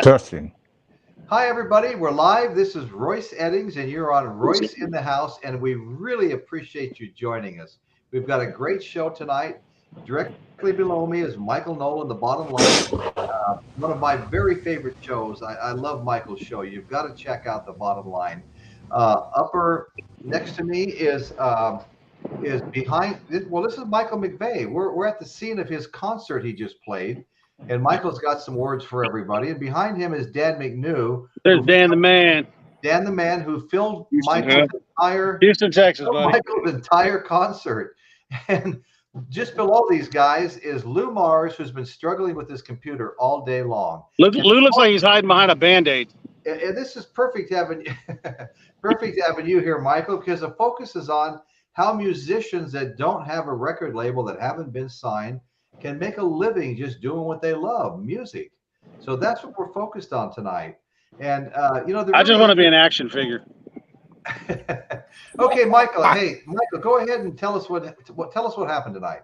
Testing. Hi, everybody. We're live. This is Royce Eddings, and you're on Royce in the House, and we really appreciate you joining us. We've got a great show tonight. Directly below me is Michael Nolan, the bottom line. One of my very favorite shows. I love Michael's show. You've got to check out the bottom line. Upper next to me is behind. Well, this is Michael McVeigh. We're at the scene of his concert he just played. And Michael's got some words for everybody. And behind him is Dan McNew. There's Dan the man. Dan the man who filmed Houston, Texas, buddy. Michael's entire concert. And just below these guys is Lou Mars, who's been struggling with his computer all day long. Lou looks like he's hiding behind a Band-Aid. And this is perfect having you here, Michael, because the focus is on how musicians that don't have a record label, that haven't been signed, can make a living just doing what they love, music. So that's what we're focused on tonight. And I just want to be an action figure. Okay, Michael. Hey, Michael, go ahead and tell us what happened tonight.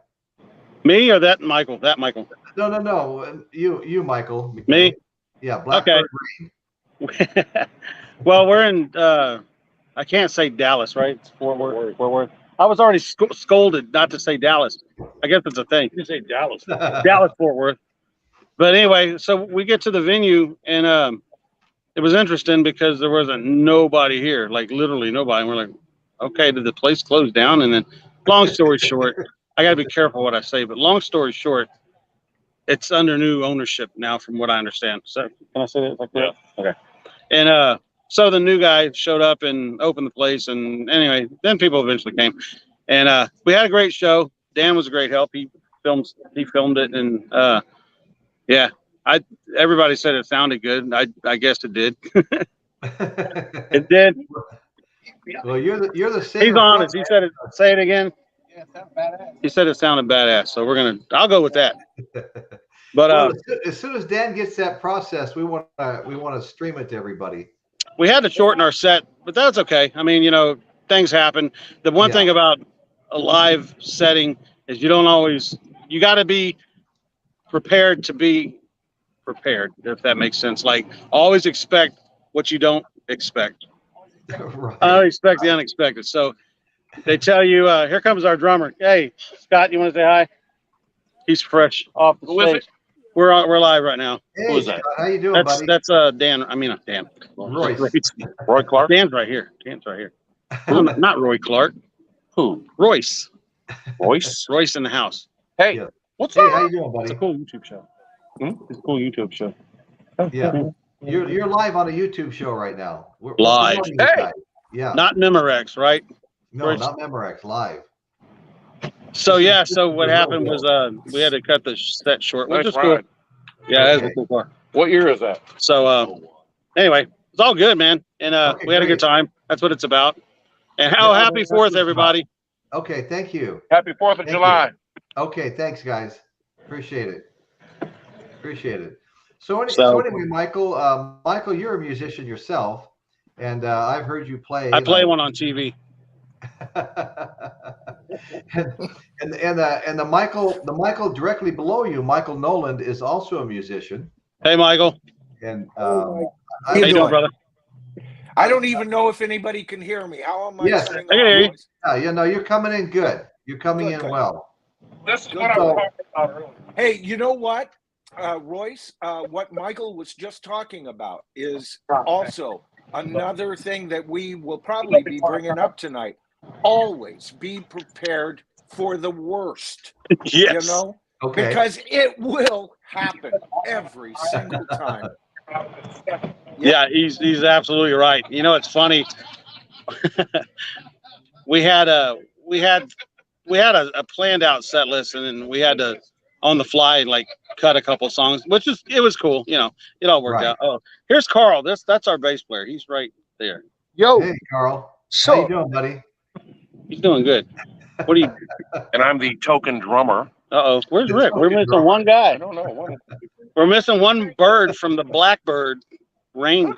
Me or that Michael? That Michael? No. You, Michael. Me? Yeah. Blackbird Rain. Well, we're in. I can't say Dallas, right? It's Fort Worth. I was already scolded not to say Dallas. I guess it's a thing. You say Dallas. Dallas, Fort Worth. But anyway, so we get to the venue, and it was interesting because there wasn't nobody here, like literally nobody. And we're like, okay, did the place close down? And then, long story short, I got to be careful what I say, but long story short, it's under new ownership now, from what I understand. So, can I say that like that? Yeah. Okay. And so the new guy showed up and opened the place, and anyway, then people eventually came, and we had a great show. Dan was a great help. He filmed it, and yeah, everybody said it sounded good. I guess it did. It did. Well, you're the singer. He's honest. He said it. Say it again. Yeah, it sounded badass. He said it sounded badass. So I'll go with that. But well, as soon as Dan gets that process, we want to stream it to everybody. We had to shorten our set, but that's okay. I mean, things happen. The one thing about a live setting is you got to be prepared to be prepared, if that makes sense. Like, always expect what you don't expect. Right. I expect the unexpected. So they tell you, here comes our drummer. Hey, Scott, you want to say hi? He's fresh off the stage. We're live right now. Hey, Who is that? How you doing, buddy? That's Dan. I mean, not Dan. Royce. Roy Clark? Dan's right here. No, not Roy Clark. Who? Royce. Royce? Royce in the house. Hey, Yeah. what's Hey, up? how you doing, buddy? It's a cool YouTube show. It's a cool YouTube show. Yeah. You're live on a YouTube show right now. We're Live. promoting this Hey. guy. Yeah. Not Memorex, right? No, not Memorex. Live. So yeah. So what happened was we had to cut the set short, which Nice is cool. ride. Yeah, that's Okay. a cool car. What year is that? So anyway, it's all good, man, and Okay, we had a good great. time. That's what it's about. And happy 4th, everybody. Okay, thank you. Happy 4th of Thank July. Okay, thanks, guys. Appreciate it. So anyway, Michael, you're a musician yourself, and I've heard you play. I play one on TV. and the Michael directly below you, Michael Nolan, is also a musician. Hey, Michael. And How you doing, brother? I don't even know if anybody can hear me. How am I? Yes, turning I can hear you. on? yeah, you're coming in good. You're coming in Okay. well. This is Good what I was talking about earlier. Hey, you know what, Royce? What Michael was just talking about is also another thing that we will probably be bringing up tonight. Always be prepared for the worst. Yes. You know, Okay. because it will happen every single time. Yeah, he's absolutely right. It's funny. we had a planned out set list, and then we had to on the fly like cut a couple songs, it was cool. It all worked Right. out. Oh, here's Carl. That's our bass player. He's right there. Yo, Hey, Carl. so How you doing, buddy? he's doing good. What do you? And I'm the token drummer. Where's Rick? We're missing one guy. I don't know. We're missing one bird from the blackbird rain.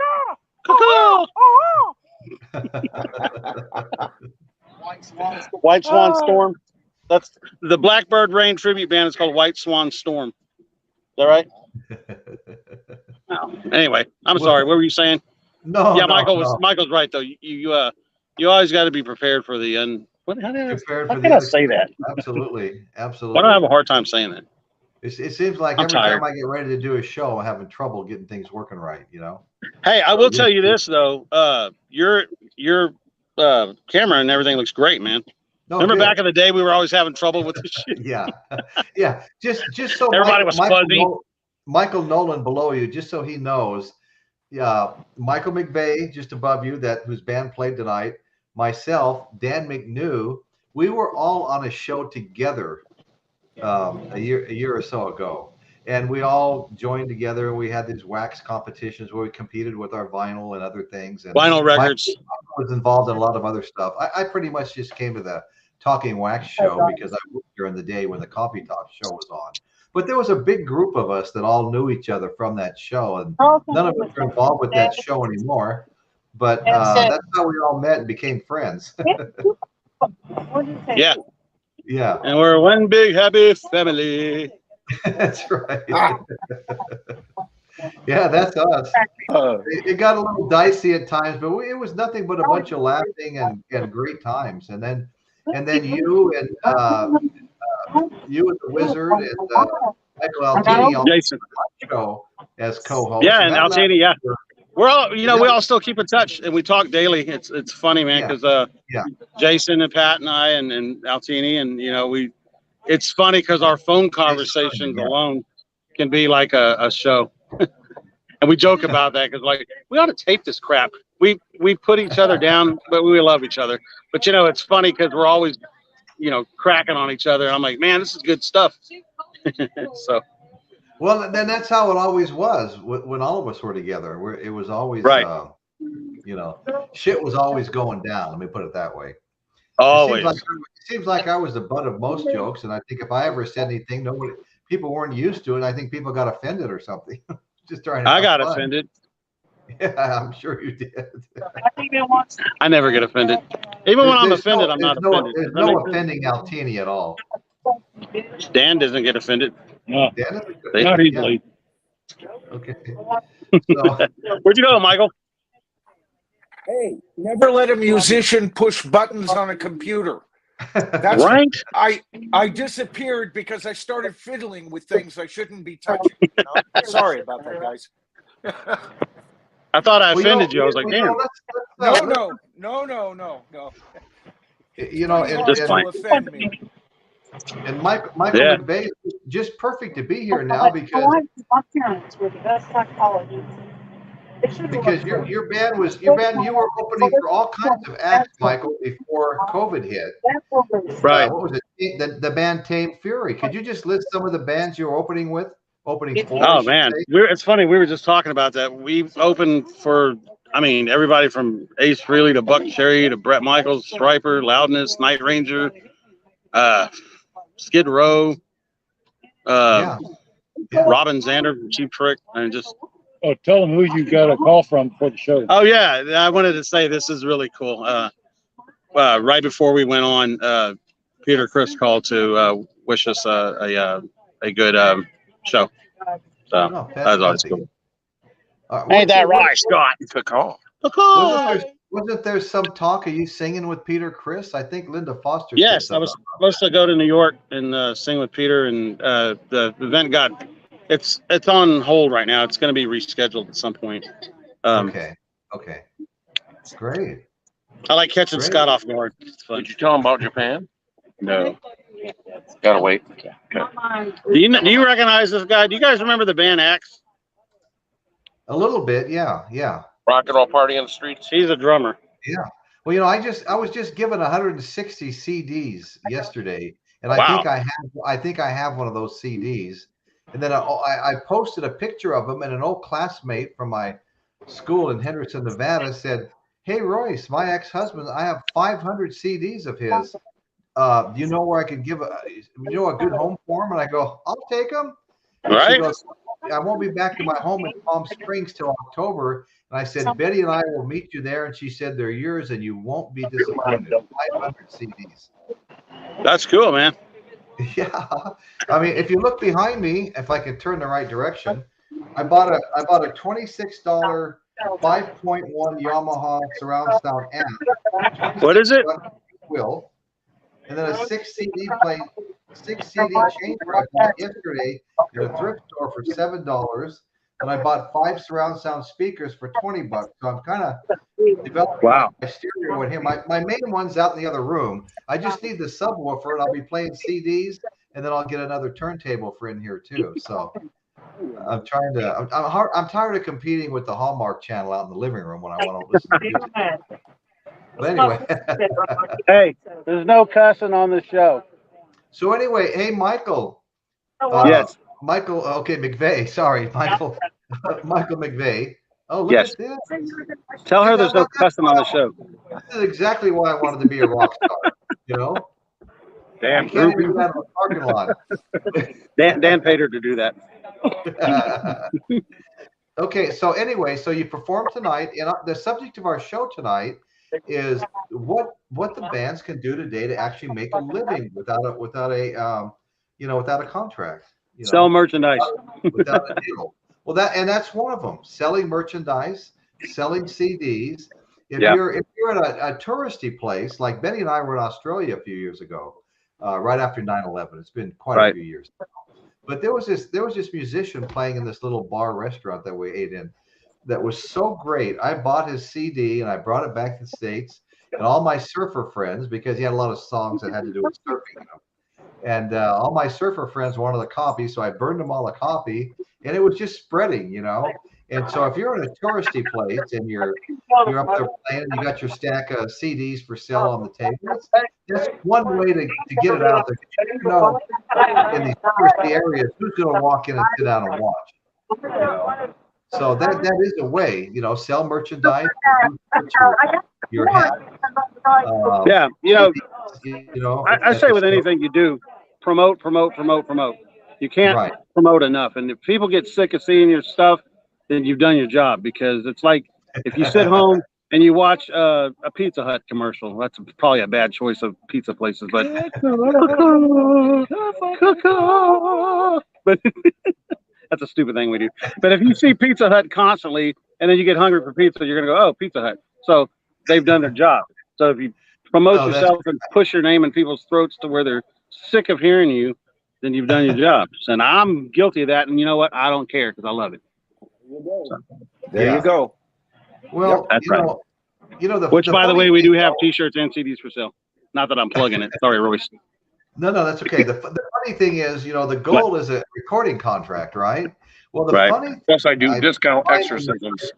White Swan Storm. That's the Blackbird Rain tribute band. Is called White Swan Storm. Is that right? Anyway, I'm Well, sorry. What were you saying? No, Yeah, no. Michael's right though. You always got to be prepared for the Prepared how for can the I say that? unexpected. Absolutely, Why do I absolutely. have a hard time saying that? It seems like I'm every time tired. I get ready to do a show, I'm having trouble getting things working right. Hey, I So, will tell you this though. Your camera and everything looks great, man. No, Remember good. back in the day we were always having trouble with this shit. Yeah, yeah. Just so Everybody was fuzzy. Michael Nolan below you, just so he knows. Yeah, Michael McVeigh just above you, whose band played tonight. Myself, Dan McNew. We were all on a show together a year or so ago, and we all joined together and we had these wax competitions where we competed with our vinyl and other things. And Vinyl records. Michael was involved in a lot of other stuff. I pretty much just came to the Talking Wax show because I worked during the day when the Coffee Talk show was on. But there was a big group of us that all knew each other from that show, and none of us are involved with that show anymore. But that's how we all met and became friends. Yeah. Yeah. And we're one big happy family. That's right. Yeah, that's us. It got a little dicey at times, but it was nothing but a bunch of laughing and great times. And then you and the Wizard and Michael Altini on Jason. the show as co-host. Yeah, and Altini, yeah. We're all, we all still keep in touch and we talk daily. It's funny, man, because Jason and Pat and I and Altini and it's funny because our phone conversations alone can be like a show. And we joke about that because we ought to tape this crap. We put each other down, but we love each other. But it's funny because we're always cracking on each other. I'm like, man, this is good stuff. So. Well, then that's how it always was when all of us were together. It was always, right. Shit was always going down. Let me put it that way. Always. It seems like I was the butt of most jokes, and I think if I ever said anything, people weren't used to it. I think people got offended or something. Just trying to. I got offended. Yeah, I'm sure you did. I never get offended. Even when I'm offended, I'm not offended. There's no offending Altini at all. Dan doesn't get offended. No, Not easily. Yeah. Okay. So, where'd you go, Michael? Hey, never let a musician push buttons on a computer. That's right. I disappeared because I started fiddling with things I shouldn't be touching. Sorry about that, guys. I thought I offended you. I was like, damn. No. Just fine. Offend me. And Michael McVeigh is just perfect to be here now because your band you were opening for all kinds of acts, Michael, before COVID hit. Right. What was it? The band Tame Fury. Could you just list some of the bands you were opening for? Oh man, it's funny. We were just talking about that. We've opened for, everybody from Ace Frehley to Buck Cherry to Bret Michaels, Striper, Loudness, Night Ranger, Skid Row, Robin Zander from Cheap Trick, and just. Oh, tell them who you got a call from for the show. Oh yeah, I wanted to say this is really cool. Right before we went on, Peter Criss called to wish us a good show. So that's always cool. Ain't that right, Scott? The call. Wasn't there some talk of you singing with Peter Criss? I think Linda Foster. Yes, I was supposed to go to New York and sing with Peter, and the event got. It's on hold right now. It's going to be rescheduled at some point. Okay. Great. I like catching Scott off guard. It's fun. Did you tell him about Japan? No. Gotta wait. Okay. Do you recognize this guy? Do you guys remember the band Axe? A little bit, yeah. Rock and roll party in the streets. He's a drummer. Yeah. Well, I was just given 160 CDs yesterday, and Wow. I think I have one of those CDs. And then I posted a picture of him, and an old classmate from my school in Henderson, Nevada said, "Hey, Royce, my ex-husband, I have 500 CDs of his. Do you know where I could give a good home for him?" And I go, "I'll take them." And Right. she goes, "I won't be back to my home in Palm Springs till October." And I said, "Betty and I will meet you there." And she said, "They're yours, and you won't be disappointed." 500 CDs. That's cool, man. Yeah, if you look behind me, if I can turn the right direction, I bought a $26 5.1 Yamaha surround sound amp. What is it? Will, and then a 6 CD changer I bought yesterday at a thrift store for $7. And I bought 5 surround sound speakers for $20. So I'm kind of developing my stereo in here. My main one's out in the other room. I just need the subwoofer, and I'll be playing CDs, and then I'll get another turntable for in here too. So I'm trying to. I'm tired of competing with the Hallmark Channel out in the living room when I want to listen to music. But anyway. Hey, there's no cussing on the show. So anyway, hey Michael. Yes. Michael. Okay, McVeigh. Sorry, Michael. Michael McVeigh. Oh, look Yes. at this. Tell her there's no cussing on the show. This is exactly why I wanted to be a rock star. You know. Damn, you can't even do that in a parking lot. Dan paid her to do that. Okay, so anyway, so you perform tonight, and the subject of our show tonight is what the bands can do today to actually make a living without a contract. Sell merchandise without a deal. Well, that's one of them. Selling merchandise, selling CDs. If you're at a touristy place, like Benny and I were in Australia a few years ago, right after 9/11. It's been quite a few years. But there was this musician playing in this little bar restaurant that we ate in that was so great. I bought his CD and I brought it back to the States, and all my surfer friends, because he had a lot of songs that had to do with surfing, and all my surfer friends wanted a copy, so I burned them all a copy, and it was just spreading, And so if you're in a touristy place and you're up there playing, and you got your stack of CDs for sale on the table, that's one way to get it out there. In these touristy areas, who's going to walk in and sit down and watch? So that is a way, sell merchandise, your hat. I say with anything you do, promote. You can't promote enough, and if people get sick of seeing your stuff, then you've done your job. Because it's like if you sit home and you watch a Pizza Hut commercial, that's probably a bad choice of pizza places, but that's a stupid thing we do. But if you see Pizza Hut constantly and then you get hungry for pizza, you're gonna go, oh, Pizza Hut. So they've done their job. So if you promote yourself and push your name in people's throats to where they're sick of hearing you, then you've done your job. And I'm guilty of that. And you know what? I don't care because I love it. So, there you go. Well, that's right. Which, by the way, we do have T-shirts and CDs for sale. Not that I'm plugging it. Sorry, Royce. No, that's okay. The funny thing is, the goal is a recording contract, right? Well, the funny thing, plus I do discount exorcisms.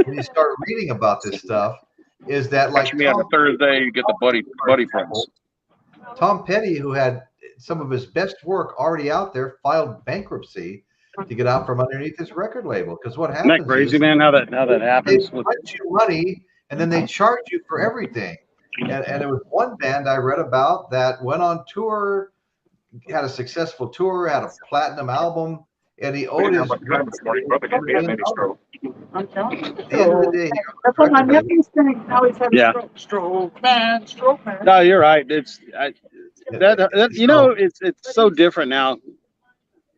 When you start reading about this stuff, is that like me on a Thursday, you get the buddy friends. Tom Petty, who had some of his best work already out there, filed bankruptcy to get out from underneath his record label. Because what happens? Isn't that crazy, man? How that happens? They lend you money and then they charge you for everything. And there was one band I read about that went on tour, had a successful tour, had a platinum album, and he owed his. I'm telling you. At the end of the day, That's what my nephew's saying. Now he's having stroke man. No, you're right. It's it's so different now.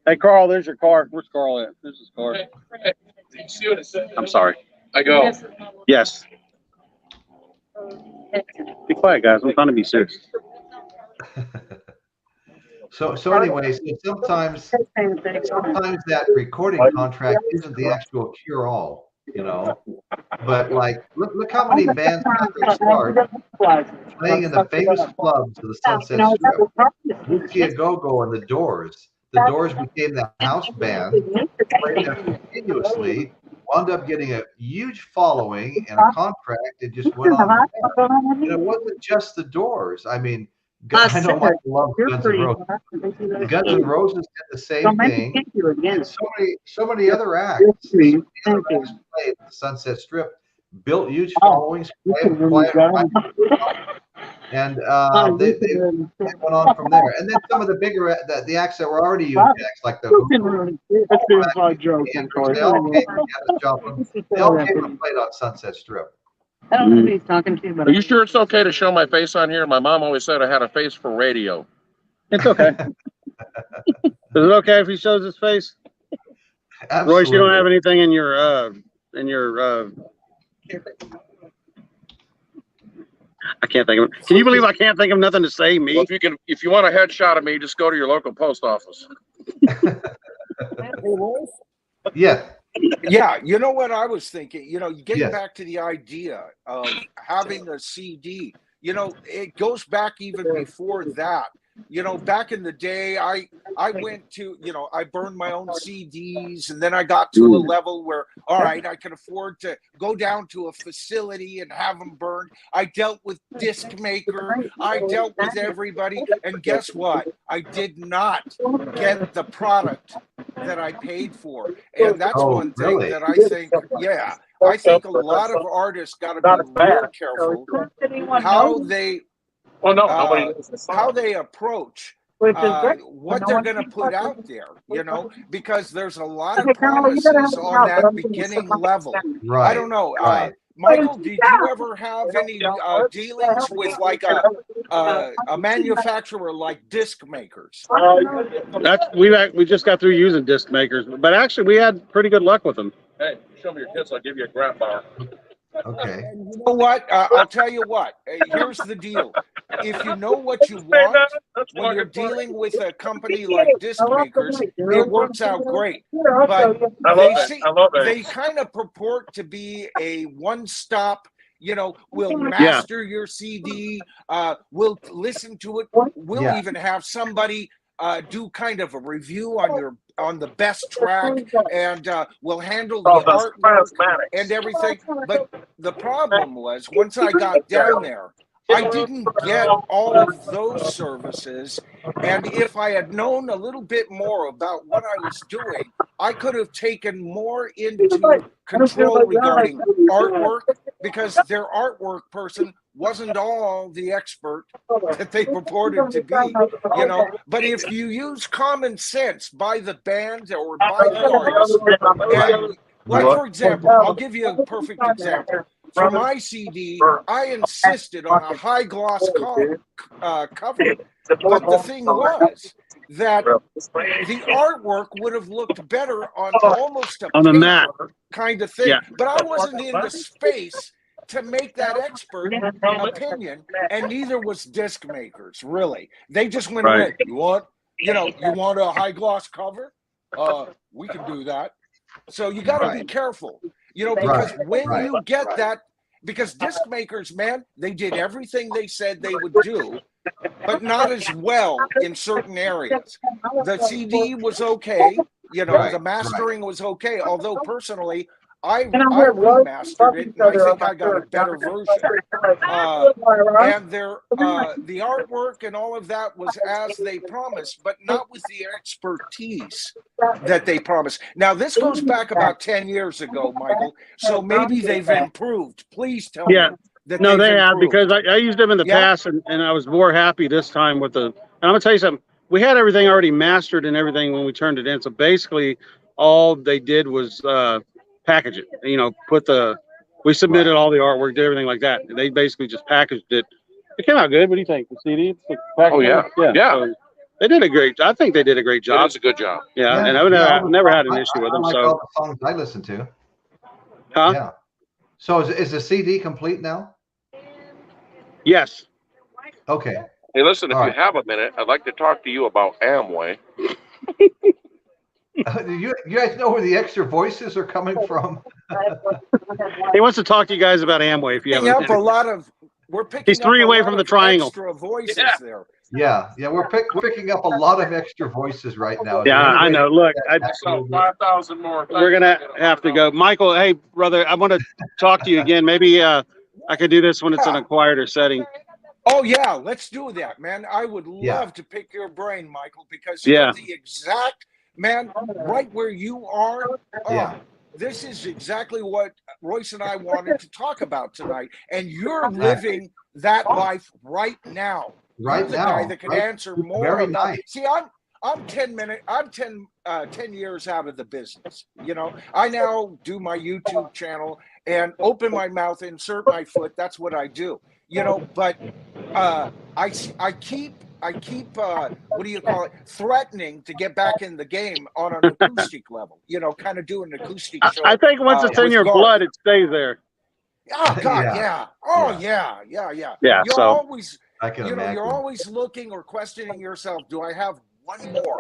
Hey, Carl, there's your car. Where's Carl at? There's his car. I'm sorry. I go. Yes. Be quiet, guys. I'm trying to be serious. So anyways, sometimes that recording contract isn't the actual cure-all, But like, look how many bands start playing in the famous clubs of the Sunset Strip. Lucy Go and the Doors. The Doors became the house band, played there continuously, wound up getting a huge following and a contract. It just went on. And it wasn't just the Doors. I mean, I know Michael loves Guns N' Roses. Guns N' Roses did the same thing. And so many other acts. Played the Sunset Strip, built huge followings, and they went on from there. And then some of the bigger the acts that were already huge acts, like the they all came and played on Sunset Strip. I don't know who he's talking to, but Are you sure it's okay to show my face on here? My mom always said I had a face for radio. It's okay. Is it okay if he shows his face? Absolutely. Royce, you don't have anything in your I can't think of it. Can you believe I can't think of nothing to say? Me? Well, if you want a headshot of me, just go to your local post office. Yeah. Yeah, you know what I was thinking? Getting Yes. back to the idea of having a CD, it goes back even before that. Back in the day, I went to, I burned my own CDs, and then I got to a level where, all right, I could afford to go down to a facility and have them burned. I dealt with Disc Maker. I dealt with everybody. And guess what? I did not get the product that I paid for. And that's one thing really? that I think, I think a lot of artists got to be real careful how they how they approach what they're going to put out there, because there's a lot of promises on that beginning level. Right. I don't know. Right. Michael, did you ever have any dealings with like a manufacturer like Disc Makers? We just got through using Disc Makers, but actually we had pretty good luck with them. Hey, show me your tits. I'll give you a grab bar. Okay. And you know what? I'll tell you what. Here's the deal. If you know what you want, when you're dealing with a company like Disc Makers, it works out great. But they kind of purport to be a one-stop. We'll master your CD. We'll listen to it. We'll even have somebody do kind of a review on the best track, and we'll handle the artwork and everything. But the problem was, once I got down there, I didn't get all of those services. And if I had known a little bit more about what I was doing, I could have taken more into control regarding artwork, because their artwork person wasn't all the expert that they purported to be, But if you use common sense by the band or by the artist, and like, for example, I'll give you a perfect example. For my CD, I insisted on a high gloss cover. But the thing was that the artwork would have looked better on almost a paper kind of thing. But I wasn't in the space to make that expert opinion, and neither was Disc Makers, really. They just went away. You want a high gloss cover? We can do that. So you got to be careful, because when you get that, because Disc Makers, man, they did everything they said they would do, but not as well in certain areas. The CD was okay, the mastering was okay, although personally, I remastered it, and I think I got a better version. And the artwork and all of that was as they promised, but not with the expertise that they promised. Now, this goes back about 10 years ago, Michael, so maybe they've improved. Please tell me that they have, because I used them in the past, and I was more happy this time with the. And I'm going to tell you something. We had everything already mastered and everything when we turned it in, so basically all they did was package it, we submitted all the artwork, did everything like that. They basically just packaged it. It came out good. What do you think? The CD? Oh, yeah. So they did I think they did a great job. It's a good job. Yeah. And I've never had an issue with them. Like so all the songs I listen to. Huh? Yeah. So is the CD complete now? Yes. Okay. Hey, listen, if you have a minute, I'd like to talk to you about Amway. You guys know where the extra voices are coming from? He wants to talk to you guys about Amway. If you have we're picking he's 3 away from the triangle. Extra voices there. Yeah, we're picking up a lot of extra voices right now. Yeah, I know. Look, I 5,000 more. We're gonna have to go. Michael, hey brother, I want to talk to you again. Maybe I could do this when it's in a quieter setting. Oh yeah, let's do that, man. I would love to pick your brain, Michael, because you're the exact man right where you are. This is exactly what Royce and I wanted to talk about tonight, and you're living that life right now. You're the guy that can answer more. Very about nice. See, I'm 10 years out of the business. I now do my YouTube channel and open my mouth, insert my foot. That's what I do. But I keep keep what do you call it? Threatening to get back in the game on an acoustic level. You know, kind of do an acoustic show. I think once it's in with your Garth. blood, it stays there. Oh God, Yeah. yeah. Oh Yeah. yeah. Yeah, You're so- always, I can you know, imagine. you're always looking or questioning yourself. Do I have one more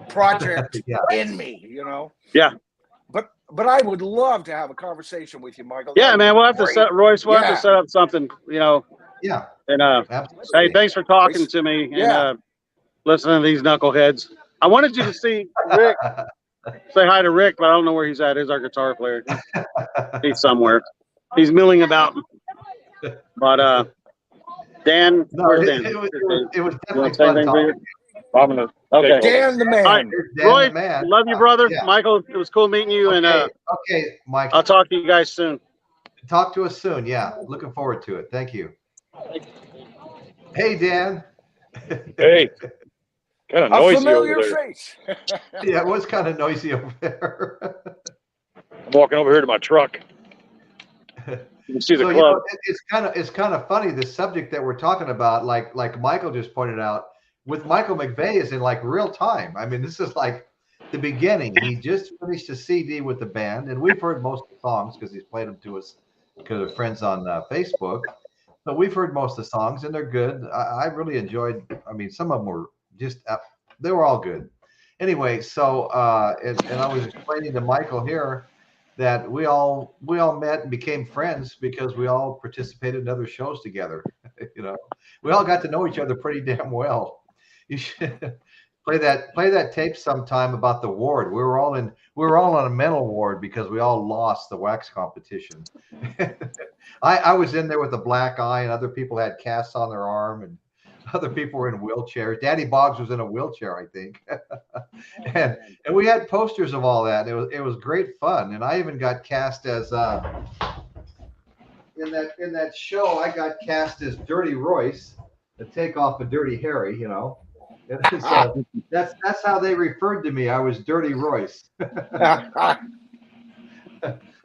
project Yeah. in me? You know. Yeah. But I would love to have a conversation with you, Michael. Yeah, That man, would we'll be have to great. set Royce. We'll have Yeah. to set up something, you know. Yeah. And Absolutely. hey, thanks for talking to me and Yeah. listening to these knuckleheads. I wanted you to see Rick. Say hi to Rick, but I don't know where he's at. He's our guitar player. He's somewhere. He's milling about. But Dan, No, where's it, Dan? it, was, Where's Dan? it was You definitely want to say fun anything for you? talking. I'm gonna Okay. Dan the man. All right. Dan Roy, the man. love you, brother. Yeah. Michael, it was cool meeting you, and Okay, Mike. I'll talk to you guys soon. Talk to us soon. Yeah, looking forward to it. Thank you. Hey, Dan. Hey, kind of A noisy familiar over there. face. Yeah, it was kind of noisy over there. I'm walking over here to my truck. You can see the So, club. it's kind of funny, the subject that we're talking about, like Michael just pointed out, with Michael McVeigh is in like real time. I mean, this is like the beginning. He just finished a CD with the band, and we've heard most of the songs because he's played them to us because of friends on Facebook. So we've heard most of the songs, and they're good. I really enjoyed. I mean, some of them were just they were all good. Anyway, so and I was explaining to Michael here that we all met and became friends because we all participated in other shows together. You know, we all got to know each other pretty damn well. You should play that tape sometime about the ward. We were all on a mental ward because we all lost the wax competition. I was in there with a black eye, and other people had casts on their arm, and other people were in wheelchairs. Daddy Boggs was in a wheelchair, I think. and we had posters of all that. It was great fun. And I even got cast as in that show. I got cast as Dirty Royce, the takeoff of Dirty Harry. You know, that's how they referred to me. I was Dirty Royce.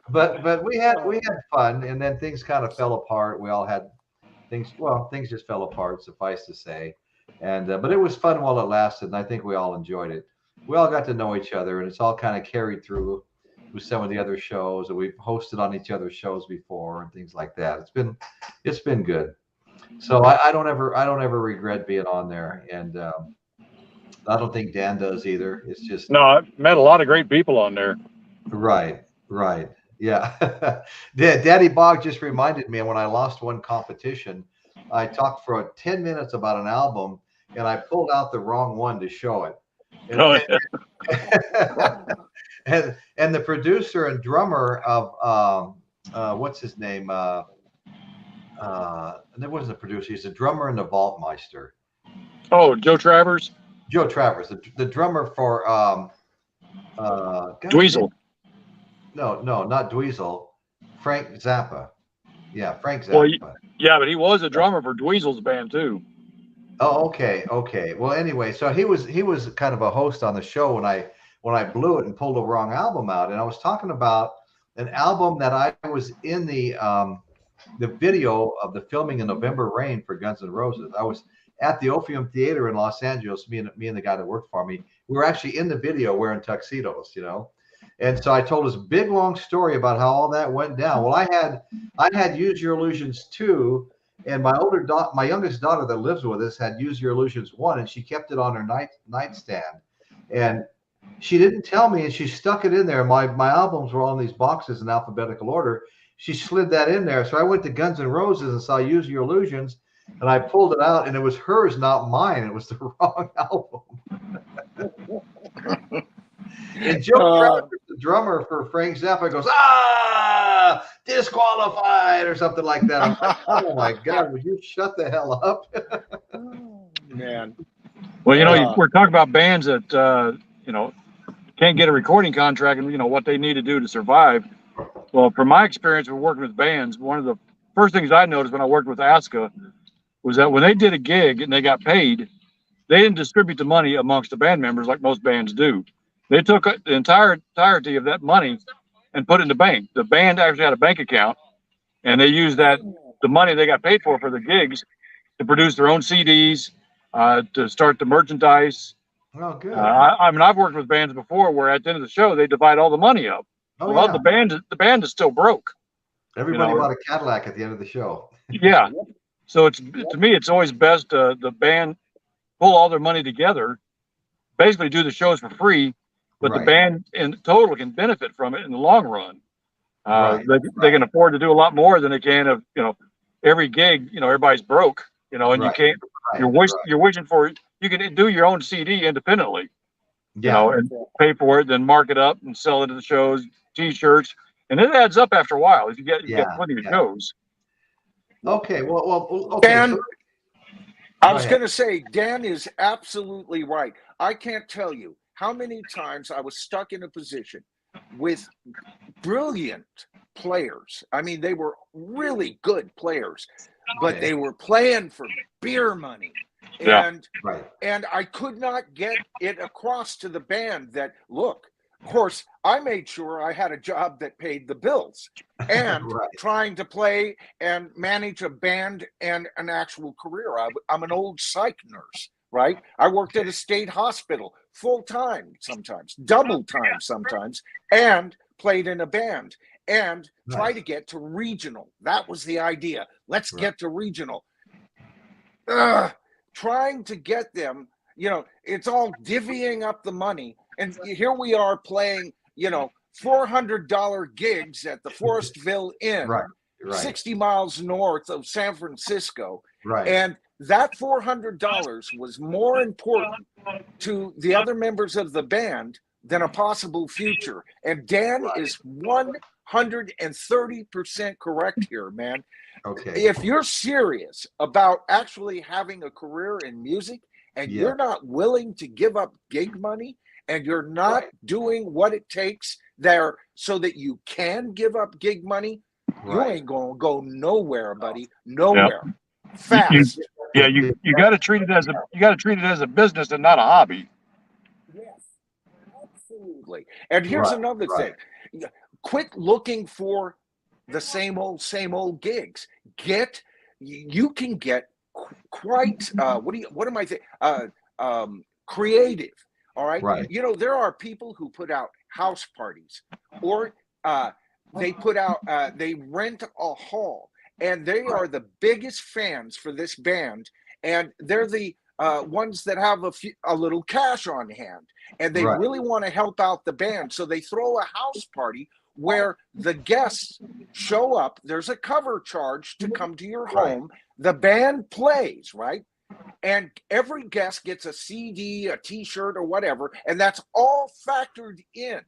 But we had fun, and then things kind of fell apart. We all had things just fell apart, suffice to say. And but it was fun while it lasted, and I think we all enjoyed it. We all got to know each other, and it's all kind of carried through with some of the other shows that we've hosted on each other's shows before and things like that. It's been good. So I don't ever regret being on there, and I don't think Dan does either. It's just No, I met a lot of great people on there. right. Yeah. Daddy Bog just reminded me when I lost one competition, I talked for 10 minutes about an album, and I pulled out the wrong one to show it. And the producer and drummer of what's his name? And there wasn't a producer. He's a drummer in the Vaultmeister. Oh, Joe Travers? Joe Travers, the drummer for Dweezil. No, not Dweezil. Frank Zappa. Yeah, Frank Zappa. Well, yeah, but he was a drummer for Dweezil's band too. Oh, okay. Well, anyway, so he was kind of a host on the show when I blew it and pulled the wrong album out, and I was talking about an album that I was in the video of the filming in November Rain for Guns N' Roses. I was at the Orpheum Theater in Los Angeles. Me and the guy that worked for me, we were actually in the video wearing tuxedos, you know. And so I told this big long story about how all that went down. Well, I had Use Your Illusions 2, and my youngest daughter that lives with us had Use Your Illusions 1, and she kept it on her nightstand. And she didn't tell me, and she stuck it in there. My albums were on these boxes in alphabetical order. She slid that in there. So I went to Guns N' Roses and saw Use Your Illusions, and I pulled it out, and it was hers, not mine. It was the wrong album. And Joe Travers, the drummer for Frank Zappa, goes, disqualified or something like that. I'm like, oh my God, would you shut the hell up? Man. Well, you know, we're talking about bands that, you know, can't get a recording contract and, you know, what they need to do to survive. Well, from my experience with working with bands, one of the first things I noticed when I worked with Aska was that when they did a gig and they got paid, they didn't distribute the money amongst the band members like most bands do. They took the entirety of that money and put it in the bank. The band actually had a bank account, and they used the money they got paid for the gigs to produce their own CDs, to start the merchandise. Oh, good. I mean, I've worked with bands before where at the end of the show they divide all the money up. Oh, Well, yeah. the band is still broke. Everybody you know, bought a Cadillac at the end of the show. Yeah. So to me, it's always best the band pull all their money together, basically do the shows for free, but the band in total can benefit from it in the long run. They can afford to do a lot more than they can if, every gig, everybody's broke, and you can't, you're wishing for, you can do your own CD independently, and pay for it, then mark it up and sell it at the shows, T-shirts, and it adds up after a while if you get plenty of shows. Okay. Well, okay. Dan, I was going to say, Dan is absolutely right. I can't tell you how many times I was stuck in a position with brilliant players. I mean, they were really good players, but they were playing for beer money. And I could not get it across to the band that, look, of course, I made sure I had a job that paid the bills and trying to play and manage a band and an actual career. I'm an old psych nurse, right? I worked at a state hospital full time sometimes, double time sometimes, and played in a band and try to get to regional. That was the idea. Let's get to regional. Trying to get them, it's all divvying up the money. And here we are playing, $400 gigs at the Forestville Inn, 60 miles north of San Francisco. And that $400 was more important to the other members of the band than a possible future. And Dan is 130% correct here, man. Okay. If you're serious about actually having a career in music and you're not willing to give up gig money, and you're not doing what it takes there so that you can give up gig money, you ain't gonna go nowhere, buddy. Nowhere. Fast. You got to treat it as a business and not a hobby. Yes, absolutely. And here's another thing: quit looking for the same old gigs. You can get quite what am I saying? Creative. All right. There are people who put out house parties or they put out, they rent a hall and they are the biggest fans for this band. And they're the ones that have a little cash on hand and they really want to help out the band. So they throw a house party where the guests show up. There's a cover charge to come to your home. The band plays, right? And every guest gets a CD, a T-shirt, or whatever, and that's all factored in.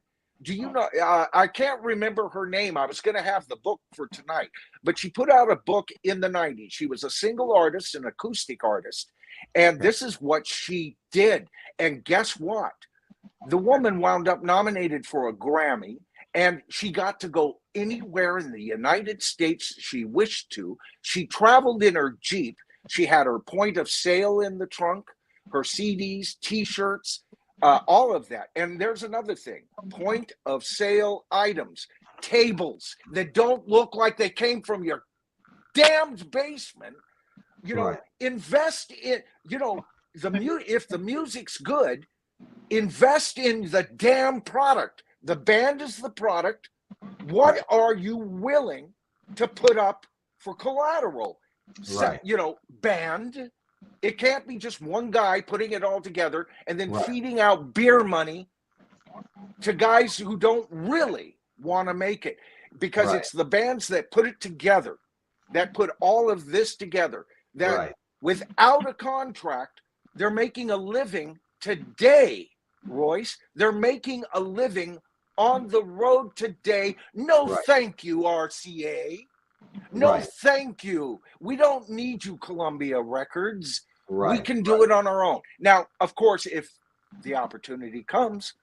Do you know? I can't remember her name. I was going to have the book for tonight, but she put out a book in the 90s. She was a single artist, an acoustic artist, and this is what she did. And guess what? The woman wound up nominated for a Grammy, and she got to go anywhere in the United States she wished to. She traveled in her Jeep. She had her point of sale in the trunk, her CDs, T-shirts, all of that. And there's another thing, point of sale items, tables that don't look like they came from your damned basement. Invest in, if the music's good, invest in the damn product. The band is the product. What are you willing to put up for collateral? Band. It can't be just one guy putting it all together and then feeding out beer money to guys who don't really want to make it, because it's the bands that put it together, that put all of this together, that without a contract, they're making a living today, Royce. They're making a living on the road today. No, thank you, RCA. No, thank you. We don't need you, Columbia Records. We can do it on our own. Now, of course, if the opportunity comes,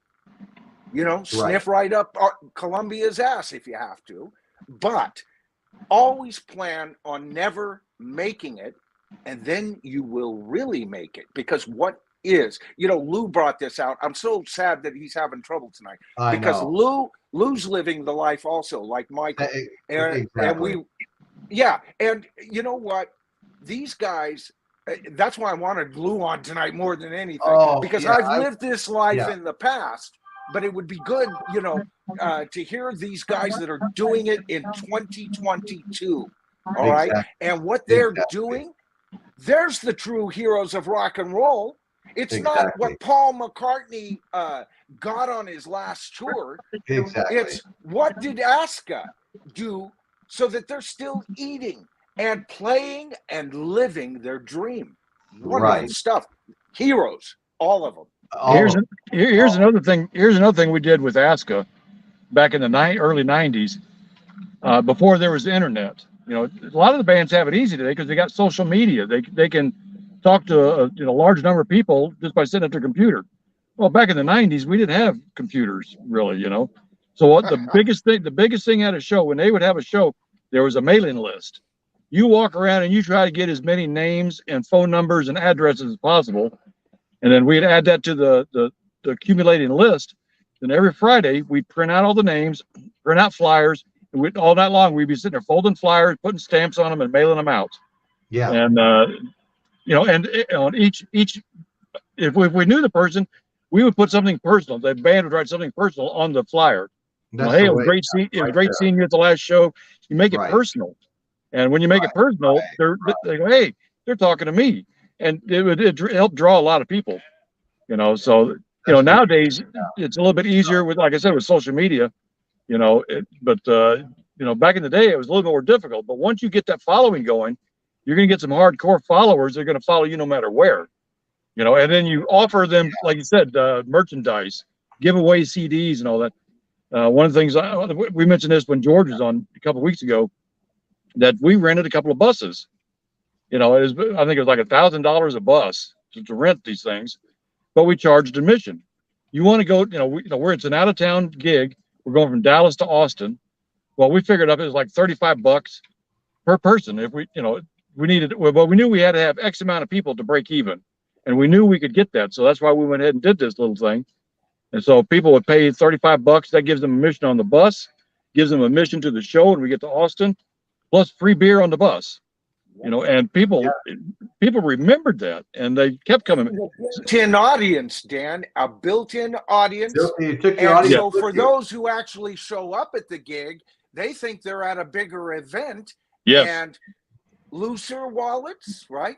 sniff right up Columbia's ass if you have to. But always plan on never making it, and then you will really make it. Because what is, Lou brought this out. I'm so sad that he's having trouble tonight because Lou's living the life also, like Michael. And we, and you know what? These guys that's why I wanted glue on tonight more than anything, because yeah, I've lived this life yeah. in the past, but it would be good, you know, to hear these guys that are doing it in 2022. All right. Exactly. And what they're doing, there's the true heroes of rock and roll. It's not what Paul McCartney got on his last tour. Exactly. It's what did Aska do so that they're still eating and playing and living their dream. Wonderful stuff. Heroes, all of them. Here's another thing. Here's another thing we did with Aska back in the early '90s, before there was the internet. You know, a lot of the bands have it easy today because they got social media. They can talk to a large number of people just by sitting at their computer. Well, back in the '90s, we didn't have computers really. You know, so what the biggest thing at a show, when they would have a show, there was a mailing list. You walk around and you try to get as many names and phone numbers and addresses as possible, and then we'd add that to the accumulating list. Then every Friday we'd print out all the names, print out flyers, and all night long we'd be sitting there folding flyers, putting stamps on them, and mailing them out. Yeah. And on each if we knew the person, we would put something personal. The band would write something personal on the flyer. Hey, it was great seeing you at the last show. You make it personal. And when you make it personal, they go, hey, they're talking to me. And it helped draw a lot of people, you know. So, you know, nowadays it's a little bit easier with, like I said, with social media, you know, but you know, back in the day, it was a little more difficult. But once you get that following going, you're going to get some hardcore followers. They're going to follow you no matter where, you know, and then you offer them, like you said, merchandise, give away CDs and all that. One of the things we mentioned this when George was on a couple of weeks ago, that we rented a couple of buses. You know, I think it was like $1,000 a bus to rent these things, but we charged admission. You want to go, it's an out of town gig. We're going from Dallas to Austin. Well, we figured up it was like $35 per person. If we knew we had to have X amount of people to break even, and we knew we could get that. So that's why we went ahead and did this little thing. And so people would pay $35. That gives them admission on the bus, gives them admission to the show, and we get to Austin, plus free beer on the bus. You know, and people remembered that, and they kept coming. Built-in audience, Dan, a built-in audience. You took your audience. So for those who actually show up at the gig, they think they're at a bigger event. Yes. And looser wallets, right?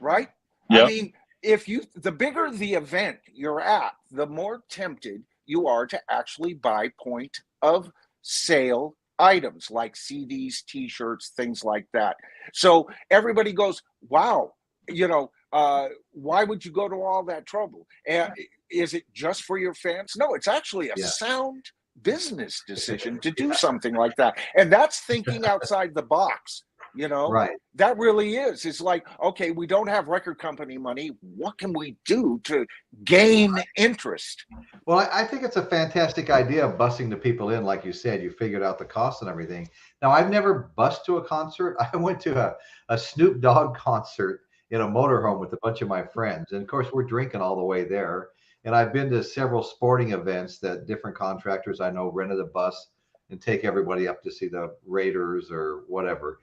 Right? Yep. I mean, the bigger the event you're at, the more tempted you are to actually buy point of sale items like CDs, T-shirts, things like that. So everybody goes, wow, you know, why would you go to all that trouble? And is it just for your fans? No, it's actually a sound business decision to do something like that. And that's thinking outside the box. You know, that really is. It's like, okay, we don't have record company money. What can we do to gain interest? Well, I think it's a fantastic idea of busing the people in. Like you said, you figured out the cost and everything. Now, I've never bused to a concert. I went to a Snoop Dogg concert in a motorhome with a bunch of my friends. And of course, we're drinking all the way there. And I've been to several sporting events that different contractors I know rented a bus and take everybody up to see the Raiders or whatever.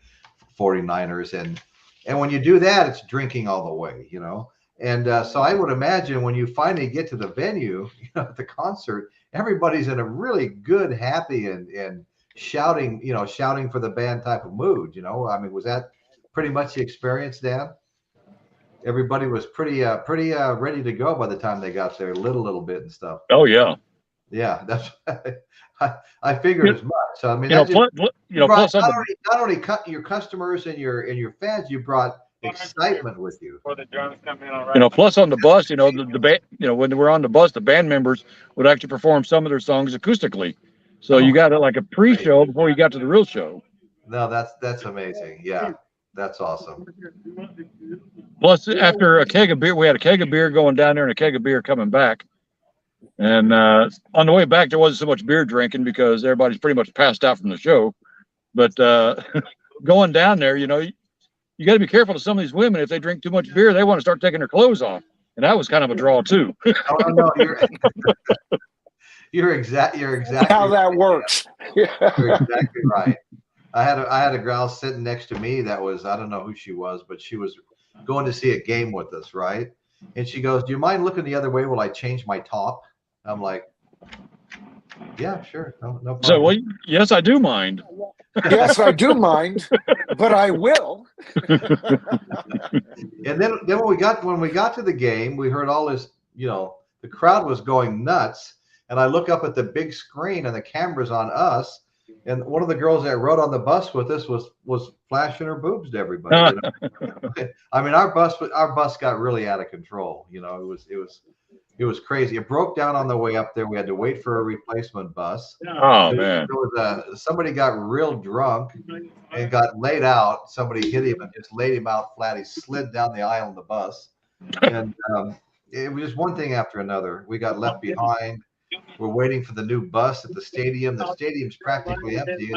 49ers, and when you do that, it's drinking all the way, you know. And so I would imagine when you finally get to the venue, you know, at the concert, everybody's in a really good, happy and shouting for the band type of mood, you know. I mean, was that pretty much the experience, Dan? Everybody was pretty ready to go by the time they got there, lit a little bit and stuff. Oh yeah. Yeah, that's I figured as much. So I mean, plus not only cut your customers and your fans, you brought excitement with you. You know, plus on the bus, you know, the band, you know, when we're on the bus, the band members would actually perform some of their songs acoustically. So you got like a pre-show before you got to the real show. No, that's amazing. Yeah, that's awesome. Plus, after a keg of beer, we had a keg of beer going down there and a keg of beer coming back. And on the way back, there wasn't so much beer drinking because everybody's pretty much passed out from the show. But going down there, you know, you got to be careful of some of these women. If they drink too much beer, they want to start taking their clothes off. And that was kind of a draw, too. Oh, no, you're exactly how that works. You're exactly right. I had a gal sitting next to me that was, I don't know who she was, but she was going to see a game with us, right? And she goes, "Do you mind looking the other way while I change my top?" I'm like, "Yeah, sure, no problem." So, well, yes, I do mind. Yes, I do mind, but I will. And then when we got to the game, we heard all this, the crowd was going nuts. And I look up at the big screen and the camera's on us. And one of the girls that rode on the bus with us was flashing her boobs to everybody. I mean, our bus got really out of control. It was crazy. It broke down on the way up there. We had to wait for a replacement bus. Oh, man. Somebody got real drunk and got laid out. Somebody hit him and just laid him out flat. He slid down the aisle of the bus. And it was just one thing after another. We got left behind. We're waiting for the new bus at the stadium. The stadium's practically empty.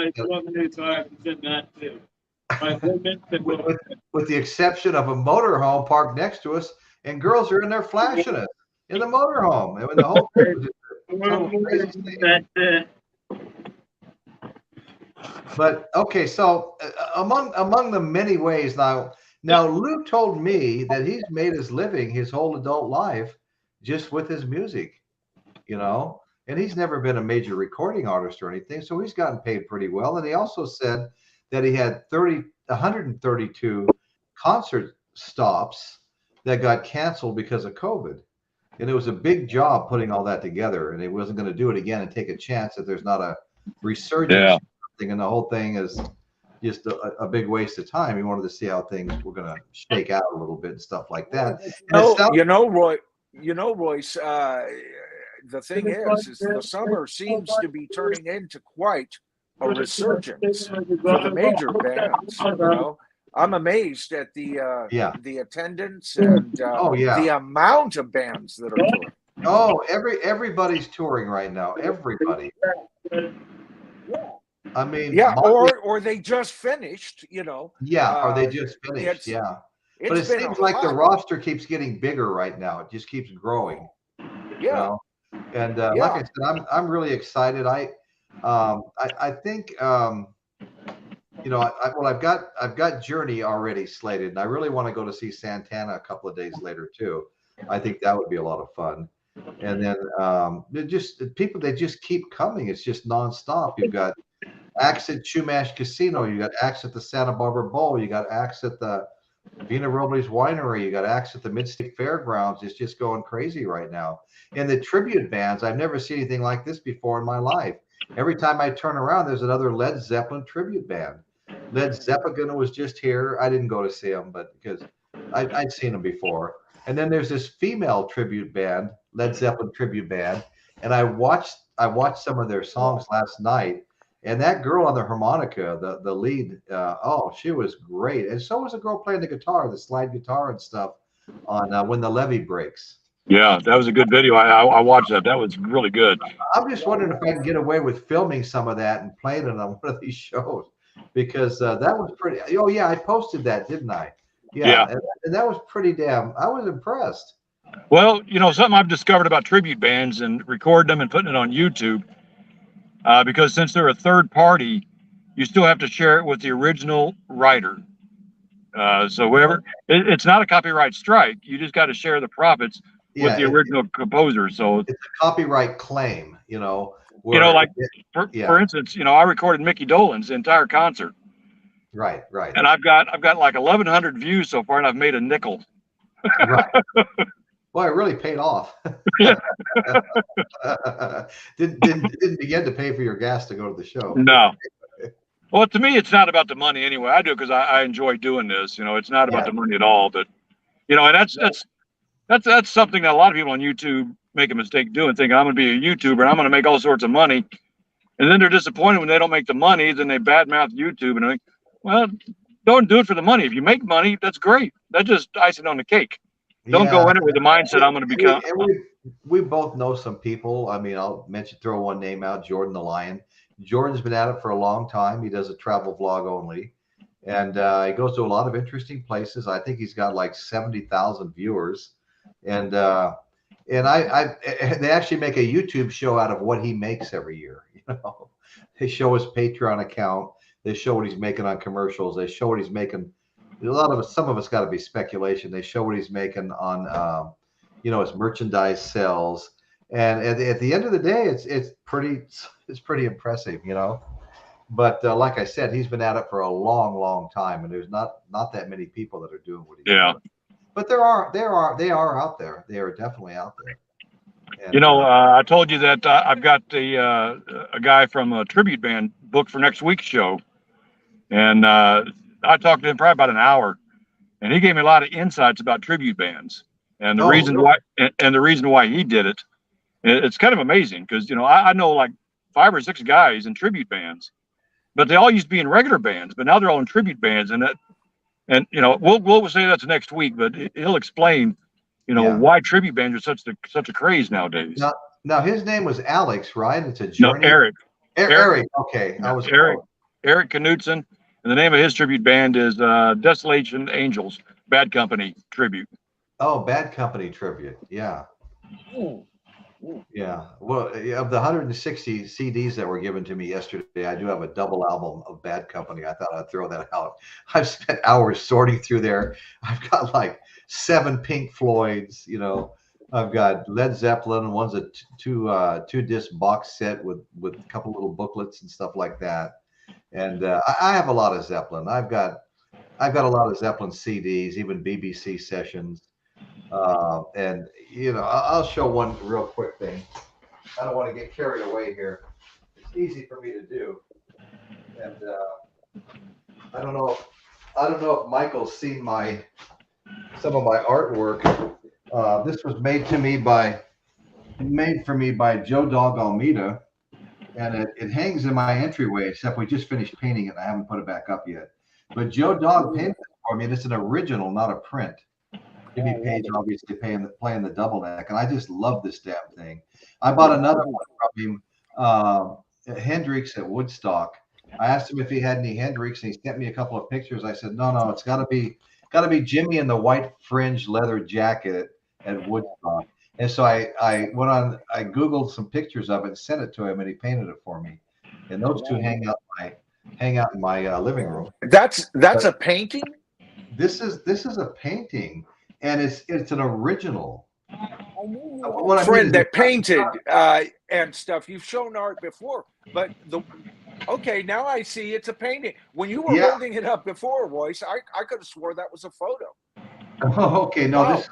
With the exception of a motorhome parked next to us, and girls are in there flashing us in the motorhome. I mean, the whole thing was just a total crazy thing. But okay, so among the many ways now Luke told me that he's made his living his whole adult life just with his music, and he's never been a major recording artist or anything, so he's gotten paid pretty well. And he also said that he had 132 concert stops that got canceled because of COVID. And it was a big job putting all that together, and he wasn't going to do it again and take a chance that there's not a resurgence. Yeah. And the whole thing is just a big waste of time. He wanted to see how things were going to shake out a little bit and stuff like that. Royce, the thing is the summer seems to be turning into quite a resurgence for the major bands. I'm amazed at the attendance and the amount of bands that are touring. Oh, everybody's touring right now. Everybody. I mean, or they just finished, Yeah, or they just finished. But it seems like the roster keeps getting bigger right now. It just keeps growing. Yeah. And like I said, I'm really excited. I think I've got Journey already slated, and I really want to go to see Santana a couple of days later too. I think that would be a lot of fun. And then they just keep coming. It's just nonstop. You've got acts at Chumash Casino. You got acts at the Santa Barbara Bowl. You got acts at the Vina Robles Winery. You got acts at the Mid-State Fairgrounds. It's just going crazy right now. And the tribute bands, I've never seen anything like this before in my life. Every time I turn around, there's another Led Zeppelin tribute band. Led Zeppelin was just here. I didn't go to see him, but because I'd seen him before. And then there's this female tribute band, Led Zeppelin tribute band, and I watched some of their songs last night. And that girl on the harmonica, the lead, she was great. And so was the girl playing the guitar, the slide guitar and stuff on When the Levee Breaks. Yeah, that was a good video. I watched that. That was really good. I'm just wondering if I can get away with filming some of that and playing it on one of these shows, because that was pretty. Oh yeah, I posted that, didn't I? Yeah. And that was pretty damn. I was impressed. Well, something I've discovered about tribute bands and recording them and putting it on YouTube, because since they're a third party, you still have to share it with the original writer. So whoever, it's not a copyright strike. You just got to share the profits with the original composer. So it's a copyright claim, for instance, I recorded Mickey Dolenz entire concert. Right. And I've got like 1,100 views so far, and I've made a nickel. Right. Well, it really paid off. Didn't begin to pay for your gas to go to the show. No. Well, to me, it's not about the money anyway. I do it because I enjoy doing this. It's not about the money at all. But and that's something that a lot of people on YouTube make a mistake doing. Think I'm going to be a YouTuber and I'm going to make all sorts of money, and then they're disappointed when they don't make the money. Then they badmouth YouTube, and I think, well, don't do it for the money. If you make money, that's great. That's just icing on the cake. Don't go in it with the mindset I'm going to become. We both know some people. I mean, I'll throw one name out, Jordan the Lion. Jordan's been at it for a long time. He does a travel vlog only, and he goes to a lot of interesting places. I think he's got like 70,000 viewers, and they actually make a YouTube show out of what he makes every year. They show his Patreon account. They show what he's making on commercials. They show what he's making some of it's got to be speculation. They show what he's making on, his merchandise sales, and at the end of the day, it's pretty impressive, But like I said, he's been at it for a long, long time, and there's not that many people that are doing what he's doing. But they are out there. They are definitely out there. And, I told you that I've got a guy from a tribute band booked for next week's show, and I talked to him probably about an hour, and he gave me a lot of insights about tribute bands and the reason why he did it. It's kind of amazing because I know like 5 or 6 guys in tribute bands, but they all used to be in regular bands, but now they're all in tribute bands, and we'll say that's next week, but he'll explain why tribute bands are such a craze nowadays. Now his name was Alex, right? It's a journey. No, Eric. Eric. Okay, I was Eric Knudsen, and the name of his tribute band is Desolation Angels Bad Company Tribute. Oh, Bad Company Tribute. Yeah. Yeah. Well, of the 160 CDs that were given to me yesterday, I do have a double album of Bad Company. I thought I'd throw that out. I've spent hours sorting through there. I've got like 7 Pink Floyds, I've got Led Zeppelin. One's a two disc box set with a couple little booklets and stuff like that. And I have a lot of Zeppelin. I've got a lot of Zeppelin CDs, even BBC sessions. And I'll show one real quick thing. I don't want to get carried away here. It's easy for me to do. And I don't know if Michael's seen some of my artwork. This was made for me by Joe Dog Almeida, and it hangs in my entryway, except we just finished painting it and I haven't put it back up yet. But Joe Dog painted it for me, and it's an original, not a print. Jimmy Page obviously playing the double neck, and I just love this damn thing. I bought another one from him, Hendrix at Woodstock. I asked him if he had any Hendrix, and he sent me a couple of pictures. I said, no, it's got to be Jimmy in the white fringe leather jacket at Woodstock. And so I went on, I Googled some pictures of it and sent it to him, and he painted it for me. And those two hang out in my living room. That's a painting? This is a painting. And it's an original. Friend that painted and stuff. You've shown art before, but now I see it's a painting. When you were holding it up before, Royce, I could have swore that was a photo. Oh, okay. No,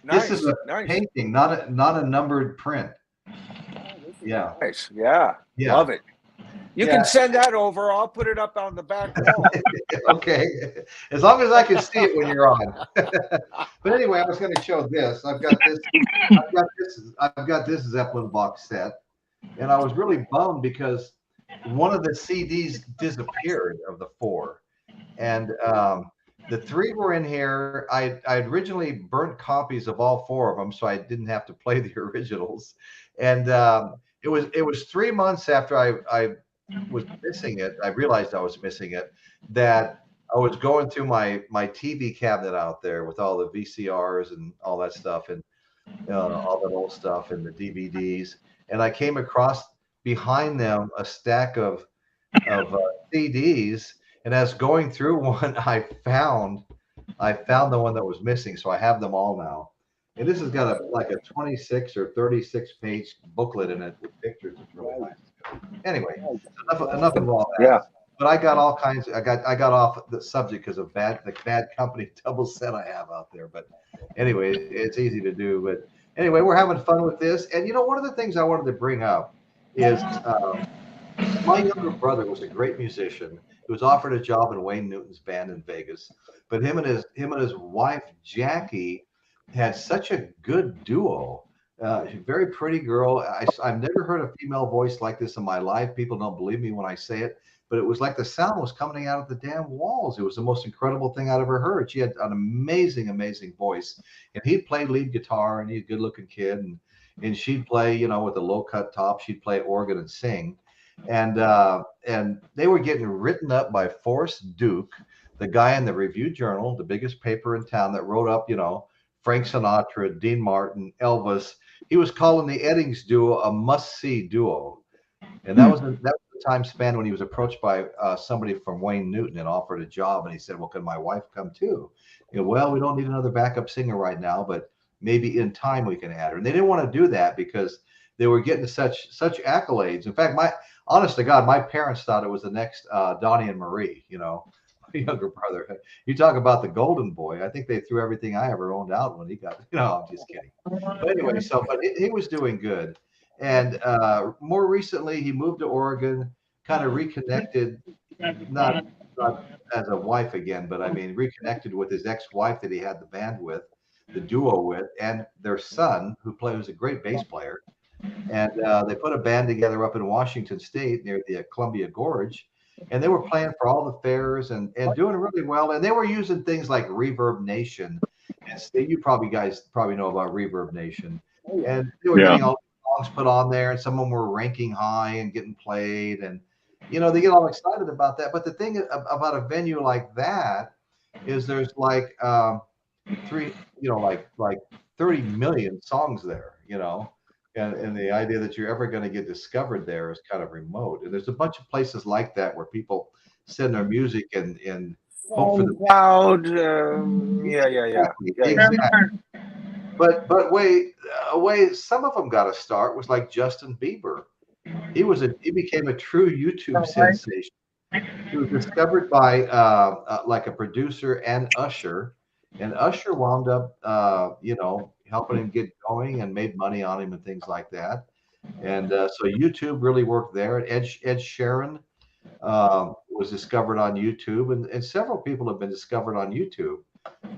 this is a painting, not a numbered print. Yeah. Nice. Yeah. Love it. You can send that over. I'll put it up on the back wall. Okay. As long as I can see it when you're on. But anyway, I was going to show this. I've got this Zeppelin box set. And I was really bummed because one of the CDs disappeared of the 4. And the 3 were in here. I originally burnt copies of all 4 of them, so I didn't have to play the originals. And it was 3 months after I was missing it. I realized I was missing it, that I was going through my TV cabinet out there with all the VCRs and all that stuff, and all that old stuff and the DVDs, and I came across behind them a stack of CDs, and as going through one, I found the one that was missing, so I have them all now. And this has got a 26 or 36 page booklet in it with pictures. It's really nice. Anyway, enough of all that. Yeah. But I got all kinds. I got off the subject because of the Bad Company double set I have out there. But anyway, it's easy to do. But anyway, we're having fun with this. And one of the things I wanted to bring up is my younger brother was a great musician. He was offered a job in Wayne Newton's band in Vegas. But him and his wife Jackie had such a good duo. Very pretty girl. I've never heard a female voice like this in my life. People don't believe me when I say it, but it was like the sound was coming out of the damn walls. It was the most incredible thing I'd ever heard. She had an amazing, amazing voice, and he'd play lead guitar, and he's a good-looking kid, and she'd play, with a low-cut top. She'd play organ and sing, and they were getting written up by Forrest Duke, the guy in the Review Journal, the biggest paper in town, that wrote up, Frank Sinatra, Dean Martin, Elvis. He was calling the Eddings duo a must-see duo, and that was the the time span when he was approached by somebody from Wayne Newton and offered a job, and he said, "Well, can my wife come too?" Well, we don't need another backup singer right now, but maybe in time we can add her. And they didn't want to do that because they were getting such accolades. In fact, honest to God, my parents thought it was the next Donnie and Marie, my younger brother. You talk about the golden boy. I think they threw everything I ever owned out when he got, I'm just kidding. But anyway, but he was doing good. And more recently, he moved to Oregon, kind of reconnected, not as a wife again, but I mean, reconnected with his ex-wife that he had the band with, the duo with, and their son, who's a great bass player. And they put a band together up in Washington State near the Columbia Gorge, and they were playing for all the fairs and doing really well. And they were using things like Reverb Nation, and you guys probably know about Reverb Nation. And they were getting all the songs put on there, and some of them were ranking high and getting played, and they get all excited about that. But the thing about a venue like that is there's like like 30 million songs there, and the idea that you're ever going to get discovered there is kind of remote. And there's a bunch of places like that where people send their music and hope for the loud. Exactly. But wait, some of them got a start. Was like Justin Bieber. He became a true YouTube sensation. He was discovered by like a producer and Usher, and Usher wound up helping him get going and made money on him and things like that. And so YouTube really worked there. Ed Sheeran was discovered on YouTube, and several people have been discovered on YouTube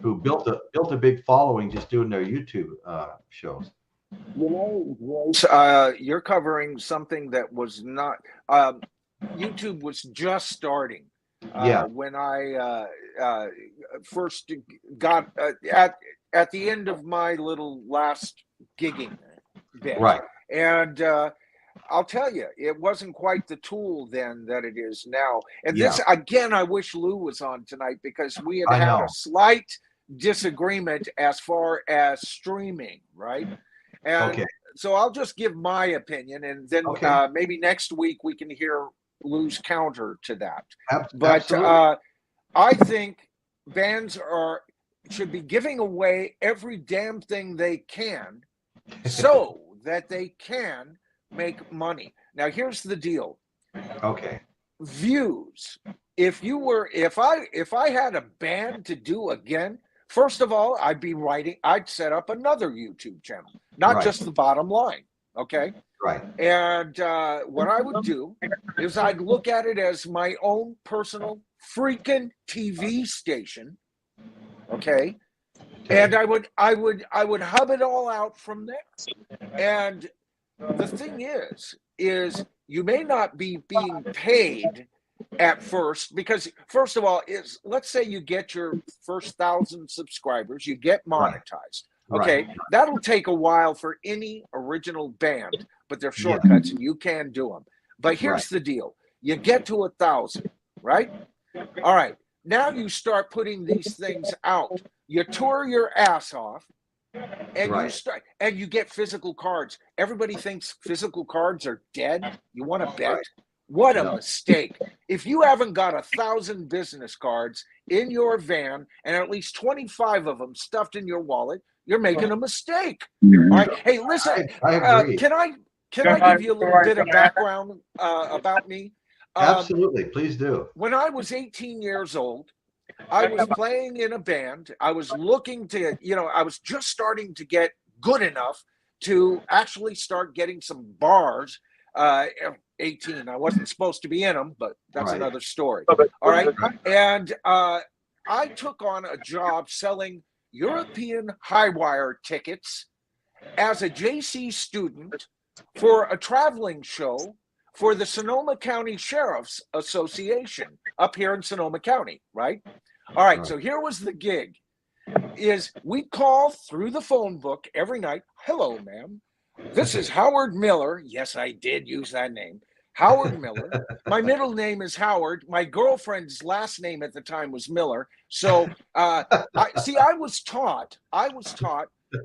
who built a big following just doing their YouTube shows. You're covering something that was not YouTube was just starting. When I first got at the end of my little last gigging bit. Right. And I'll tell you, it wasn't quite the tool then that it is now. And this, again, I wish Lou was on tonight because we had had a slight disagreement as far as streaming, right? And so I'll just give my opinion, and then maybe next week we can hear Lou's counter to that. But I think bands should be giving away every damn thing they can so that they can make money. Now here's the deal. Views. If I had a band to do again, first of all, I'd set up another YouTube channel, not just the bottom line. Okay. Right. And what I would do is I'd look at it as my own personal freaking TV station. Okay. And I would hub it all out from there. And the thing is you may not be being paid at first, because first of all, let's say you get your first 1,000 subscribers, you get monetized. Okay, that'll take a while for any original band, but they're shortcuts and you can do them. But here's the deal: you get to 1,000, right? All right, now you start putting these things out. You tour your ass off, and you get physical cards. Everybody thinks physical cards are dead. You want to bet? What a mistake. If you haven't got 1,000 business cards in your van and at least 25 of them stuffed in your wallet, you're making a mistake. All right. Hey, listen, can I give you a little bit of background about me? Absolutely. Please do. When I was 18 years old, I was playing in a band. I was looking to, I was just starting to get good enough to actually start getting some bars. 18. I wasn't supposed to be in them, but that's another story. All right. And I took on a job selling European high wire tickets as a JC student for a traveling show for the Sonoma County Sheriff's Association up here in Sonoma County, right? All right. So here was the gig. We call through the phone book every night. Hello, ma'am. This is Howard Miller. Yes, I did use that name. Howard Miller. My middle name is Howard. My girlfriend's last name at the time was Miller. So I was taught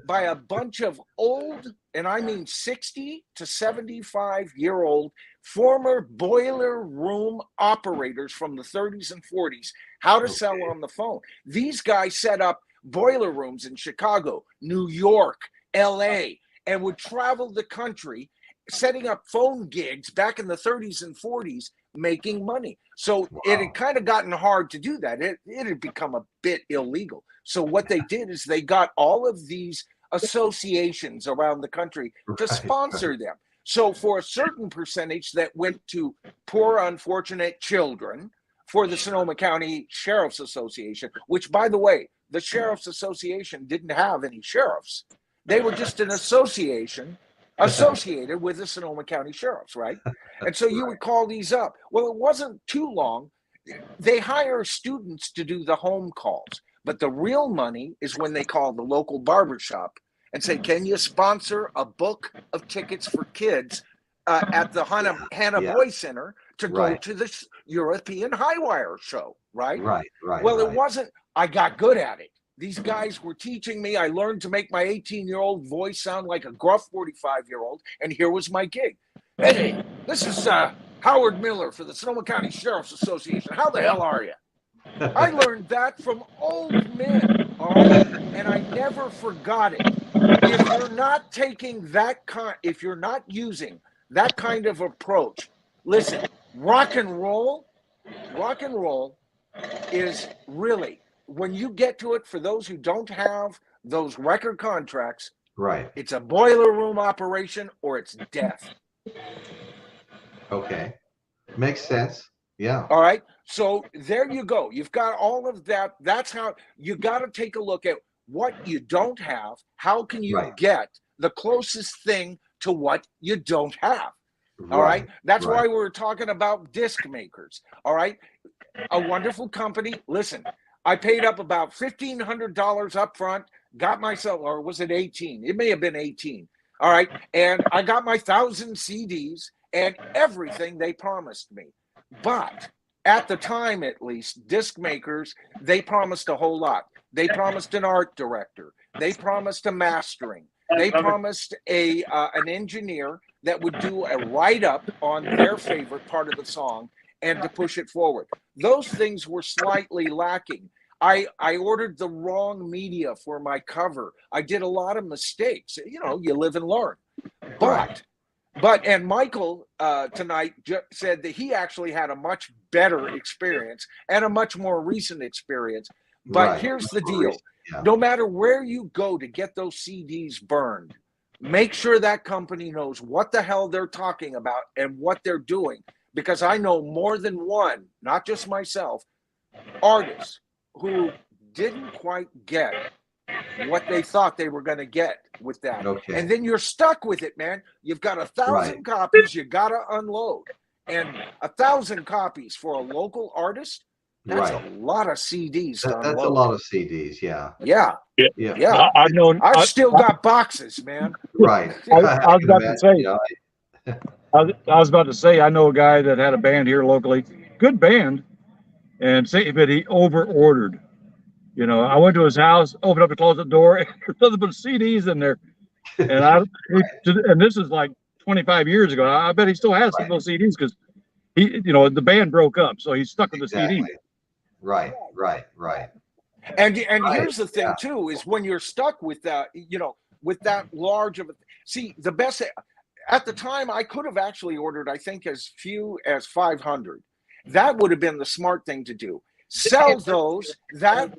by a bunch of old, and I mean 60 to 75-year-old former boiler room operators from the 30s and 40s how to sell on the phone. These guys set up boiler rooms in Chicago, New York, LA, and would travel the country setting up phone gigs back in the 30s and 40s, making money. So it had kind of gotten hard to do that. It had become a bit illegal. So what they did is they got all of these associations around the country to sponsor them. So for a certain percentage that went to poor, unfortunate children, for the Sonoma County Sheriff's Association, which, by the way, the Sheriff's Association didn't have any sheriffs. They were just an association associated with the Sonoma County Sheriffs, right? And so you would call these up. Well, it wasn't too long. They hire students to do the home calls, but the real money is when they call the local barbershop and say, can you sponsor a book of tickets for kids at the Hannah Boy Center to go to this European High Wire show, right? Well, it wasn't, I got good at it. These guys were teaching me. I learned to make my 18-year-old voice sound like a gruff 45-year-old, and here was my gig. Hey, this is Howard Miller for the Sonoma County Sheriff's Association. How the hell are you? I learned that from old men, all right? And I never forgot it. If you're not taking that if you're not using that kind of approach, listen, rock and roll is really, when you get to it, for those who don't have those record contracts, it's a boiler room operation or it's death. Okay. Makes sense. Yeah. All right. So there you go. You've got all of that. That's how you got to take a look at what you don't have. How can you get the closest thing to what you don't have? All right. That's why we're talking about disc makers. All right. A wonderful company. Listen, I paid up about $1,500 up front, got myself, or was it 18? It may have been 18. All right. And I got my 1,000 CDs and everything they promised me. But at the time, at least, disc makers, they promised a whole lot. They promised an art director. They promised a mastering. They promised an engineer that would do a write-up on their favorite part of the song and to push it forward. Those things were slightly lacking. I ordered the wrong media for my cover. I did a lot of mistakes. You know, you live and learn. And Michael tonight said that he actually had a much better experience and a much more recent experience. But here's the deal. No matter where you go to get those CDs burned, make sure that company knows what the hell they're talking about and what they're doing. Because I know more than one, not just myself, artists who didn't quite get what they thought they were going to get with that. And then you're stuck with it, man. You've got 1,000 copies you got to unload. And 1,000 copies for a local artist, that's a lot of CDs to unload. That's a lot of CDs, yeah. I've still got boxes, man. I was about to say, I was about to say, I know a guy that had a band here locally, good band, but he over-ordered. You know, I went to his house, opened up the closet door, and there's nothing but CDs in there. And and this is like 25 years ago. I bet he still has some of those CDs because the band broke up, so he's stuck with the CD. Right. And here's the thing too, is when you're stuck with that, with that large of a, see, the best at the time I could have actually ordered, I think, as few as 500. That would have been the smart thing to do. Sell those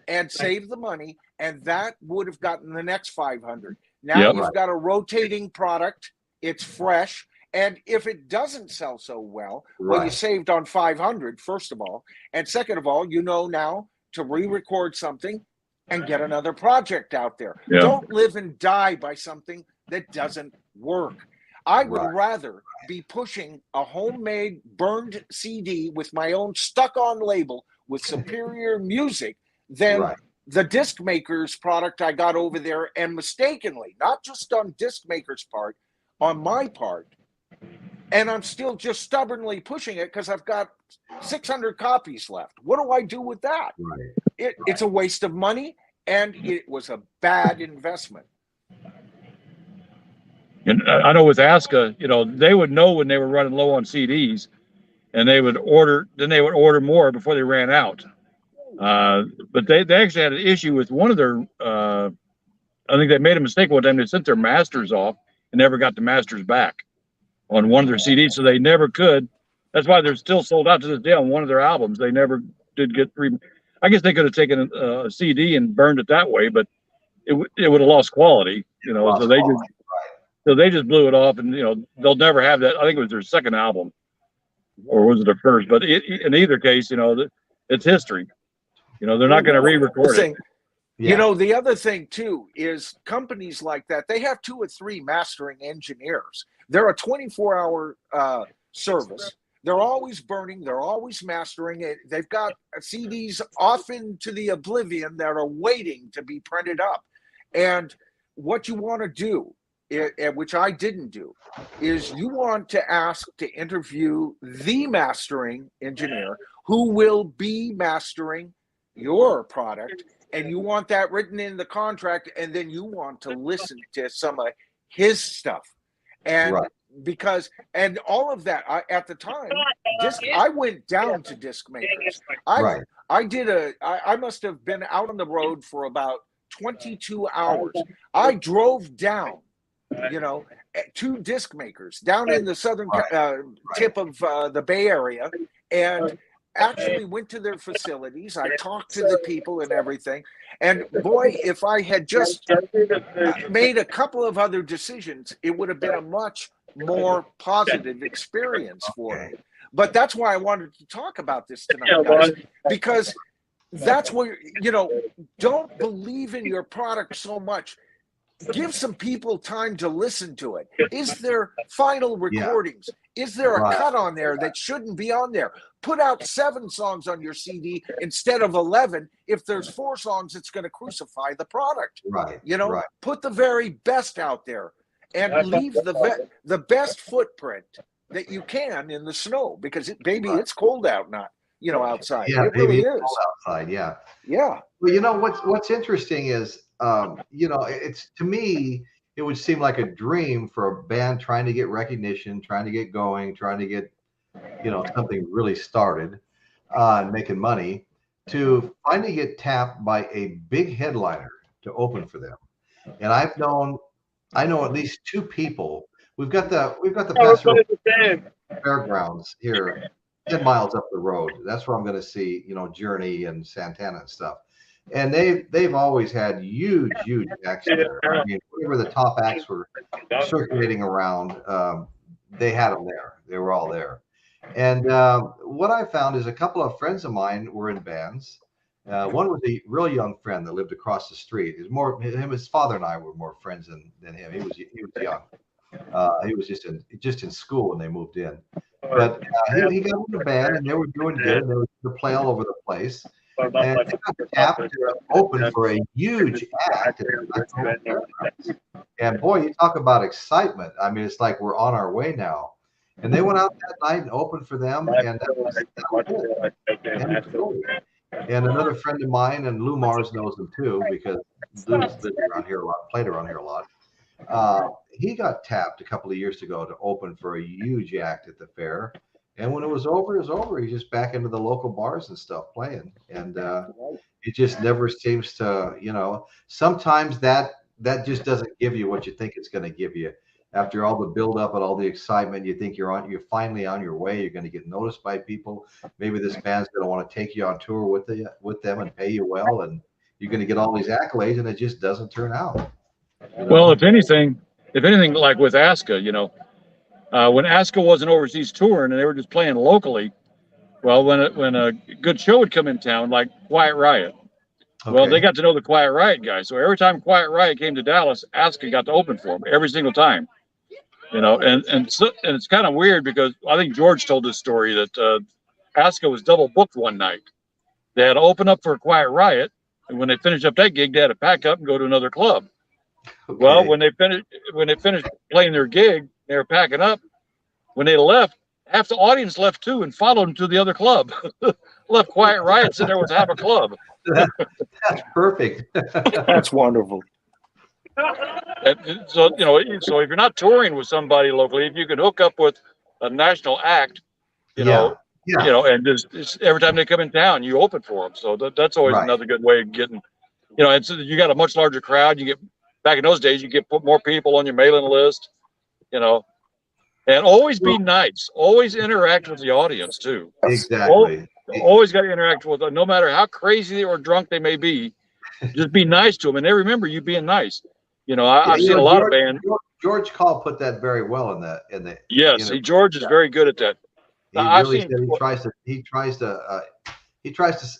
and save the money, and that would have gotten the next 500. Now you've got a rotating product. It's fresh. And if it doesn't sell so well, you saved on 500, first of all. And second of all, now to re-record something and get another project out there. Don't live and die by something that doesn't work. I would rather be pushing a homemade burned CD with my own stuck-on label with superior music than the disc maker's product I got over there, and mistakenly, not just on disc maker's part, on my part. And I'm still just stubbornly pushing it because I've got 600 copies left. What do I do with that? It's a waste of money, and it was a bad investment. And I know with Aska, you know, they would know when they were running low on CDs, and they would order. Then they would order more before they ran out. But they actually had an issue with one of their. I think they made a mistake one time. They sent their masters off and never got the masters back on one of their CDs, so they never could. That's why they're still sold out to this day on one of their albums. They never did get. I guess they could have taken a CD and burned it that way, but it would have lost quality, you know. So they just blew it off, and you know they'll never have that. I think it was their second album, or was it their first? But in either case, you know, it's history. You know, they're not going to re-record it. Yeah. You know, the other thing too is companies like that, they have 2 or 3 mastering engineers. They're a 24-hour service. They're always burning. They're always mastering it. They've got CDs often to the oblivion that are waiting to be printed up. And what you want to do, which I didn't do, is you want to ask to interview the mastering engineer who will be mastering your product. And you want that written in the contract, and then you want to listen to some of his stuff. And because, and all of that, at the time, I went down to disc makers. I must have been out on the road for about 22 hours. I drove down, you know, to disc makers down in the southern tip of the Bay Area, and actually went to their facilities. I talked to the people and everything. And boy, if I had just made a couple of other decisions, it would have been a much more positive experience for me. But that's why I wanted to talk about this tonight, guys, because that's where, you know, don't believe in your product so much. Give some people time to listen to it. Is there final recordings? Is there a cut on there that shouldn't be on there? Put out 7 songs on your CD instead of 11. If there's 4 songs, it's going to crucify the product. You know, put the very best out there and leave the best footprint that you can in the snow, because it's cold out, not, you know, outside. Yeah, it really is cold outside. Yeah. Yeah. Well, you know, what's interesting is, you know, it's, to me, it would seem like a dream for a band trying to get recognition, trying to get going, trying to get, you know, something really started, and making money, to finally get tapped by a big headliner to open for them. And I know at least 2 people. We've got the Paso Fairgrounds here, 10 miles up the road. That's where I'm going to see, you know, Journey and Santana and stuff. And they've always had huge acts there. I mean, whenever the top acts were circulating around, they had them there. They were all there. And what I found is a couple of friends of mine were in bands. One was a real young friend that lived across the street. His father and I were more friends than him. He was young. He was just in school when they moved in. But he got in the band, and they were doing good. They would play all over the place. And they got tapped to open for a huge act. And boy, you talk about excitement. I mean, it's like we're on our way now. And they went out that night and opened for them, and that was it. And another friend of mine, and Lou Mars knows him too, because Lou's lived around here a lot, played around here a lot. He got tapped a couple of years ago to open for a huge act at the fair. And when it was over, He's just back into the local bars and stuff playing. And it just never seems to, you know, sometimes that just doesn't give you what you think it's going to give you. After all the buildup and all the excitement, you think you're finally on your way. You're going to get noticed by people. Maybe this band's going to want to take you on tour with them and pay you well, and you're going to get all these accolades, and it just doesn't turn out. You know? Well, if anything, like with Aska, you know, when Aska wasn't overseas touring and they were just playing locally, well, when a good show would come in town, like Quiet Riot, well, they got to know the Quiet Riot guy. So every time Quiet Riot came to Dallas, Aska got to open for them every single time. You know, and it's kind of weird, because I think George told this story that Aska was double booked one night. They had to open up for Quiet Riot, and when they finished up that gig, they had to pack up and go to another club. Well, when they finished playing their gig, they were packing up. When they left, half the audience left too and followed them to the other club. Left Quiet Riot sitting there with half a club. That's perfect. That's wonderful. And so, you know, so if you're not touring with somebody locally, if you can hook up with a national act, you Yeah. know, Yeah. and just every time they come in town, you open for them. So that's always Right. another good way of getting, and so you got a much larger crowd. You get back in those days, you get put more people on your mailing list, you know, and always be nice. Always interact with the audience too. Exactly. Always got to interact with them, no matter how crazy or drunk they may be. Just be nice to them, and they remember you being nice. I've seen a lot of bands. George Call put that very well in the. Yes, George is very good at that. He really said he tries to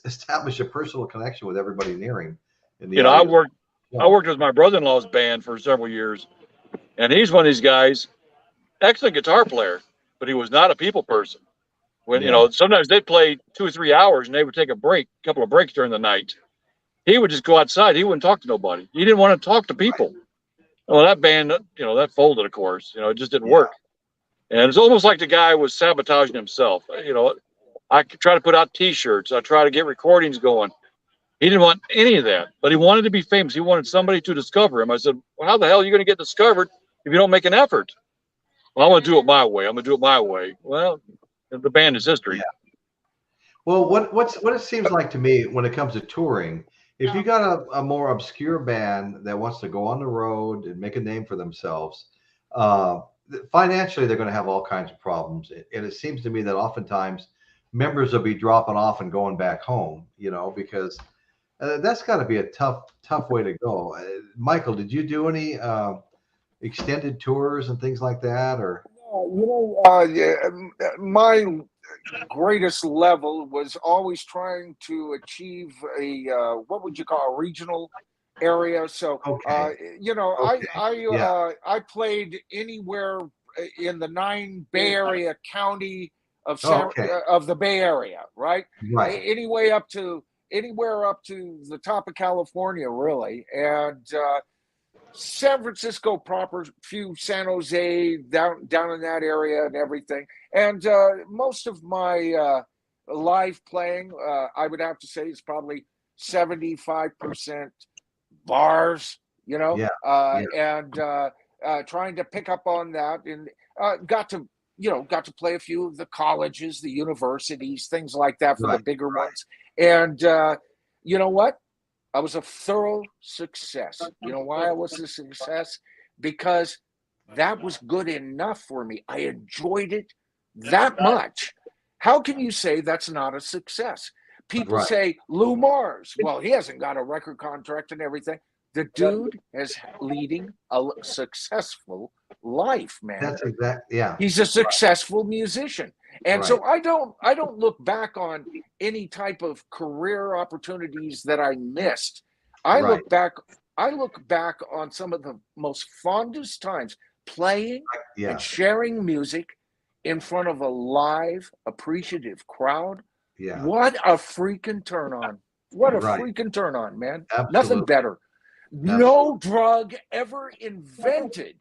establish a personal connection with everybody near him. I worked with my brother-in-law's band for several years, and he's one of these guys, excellent guitar player, but he was not a people person. When sometimes they'd play 2 or 3 hours and they would take a couple of breaks during the night. He would just go outside. He wouldn't talk to nobody. He didn't want to talk to people. Well, that band, that folded, of course. It just didn't work. And it's almost like the guy was sabotaging himself. I try to put out T-shirts. I try to get recordings going. He didn't want any of that, but he wanted to be famous. He wanted somebody to discover him. I said, well, how the hell are you going to get discovered if you don't make an effort? Well, I'm going to do it my way. I'm going to do it my way. Well, the band is history. Yeah. Well, what it seems like to me when it comes to touring, if you got a more obscure band that wants to go on the road and make a name for themselves, financially they're going to have all kinds of problems. And it seems to me that oftentimes members will be dropping off and going back home, because that's got to be a tough way to go. Michael, did you do any extended tours and things like that, or? My greatest level was always trying to achieve a what would you call a regional area. So I played anywhere in the 9 Bay Area county of the Bay Area, right? Anywhere up to the top of California, really, and San Francisco proper, few San Jose, down in that area and everything. And most of my live playing, I would have to say, is probably 75% bars, and trying to pick up on that, and got to play a few of the colleges, the universities, things like that for the bigger ones. And you know what? I was a thorough success. You know why I was a success? Because that was good enough for me. I enjoyed it that much. How can you say that's not a success? People say Lou Mars. Well, he hasn't got a record contract and everything. The dude is leading a successful life, man. That's exactly, yeah. He's a successful musician. And so I don't look back on any type of career opportunities that I missed. I look back on some of the most fondest times playing and sharing music in front of a live, appreciative crowd. Yeah. What a freaking turn on. What a freaking turn on, man. Absolutely. Nothing better. Absolutely. No drug ever invented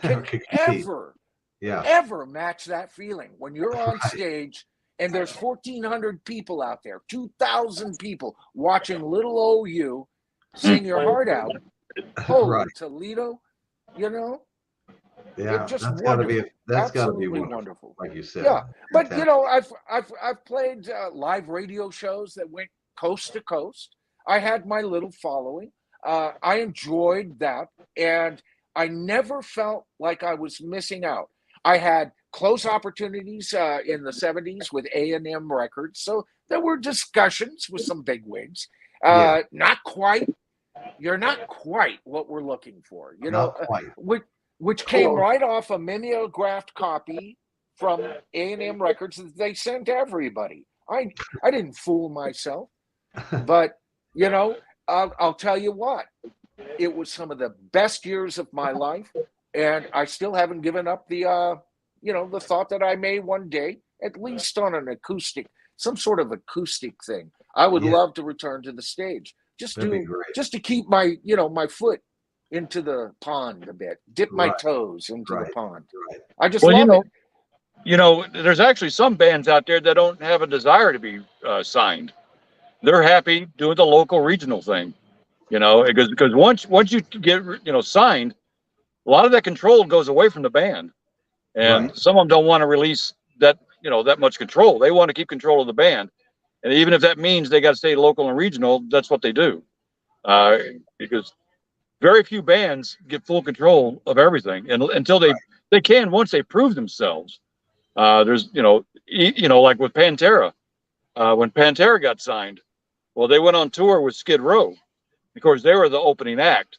can ever match that feeling when you're on stage and there's 1,400 people out there, 2,000 people watching little old you sing your heart out. Holy Toledo, Yeah, that's got to be wonderful, like you said. Yeah, but I've played live radio shows that went coast to coast. I had my little following. I enjoyed that, and I never felt like I was missing out. I had close opportunities in the 70s with A&M Records, so there were discussions with some bigwigs. Not quite. You're not quite what we're looking for, which came right off a mimeographed copy from A&M Records that they sent to everybody. I didn't fool myself, but I'll tell you what, it was some of the best years of my life, and I still haven't given up the the thought that I may one day, at least on an acoustic, some sort of acoustic thing. I would love to return to the stage, just to keep my my foot into the pond a bit, dip my toes into the pond. I just love it. There's actually some bands out there that don't have a desire to be signed. They're happy doing the local regional thing. because once you get signed, a lot of that control goes away from the band, and Right. some of them don't want to release that that much control. They want to keep control of the band, and even if that means they got to stay local and regional, that's what they do, because very few bands get full control of everything, and until they can once they prove themselves. There's like with Pantera, when Pantera got signed, well, they went on tour with Skid Row. Of course, they were the opening act,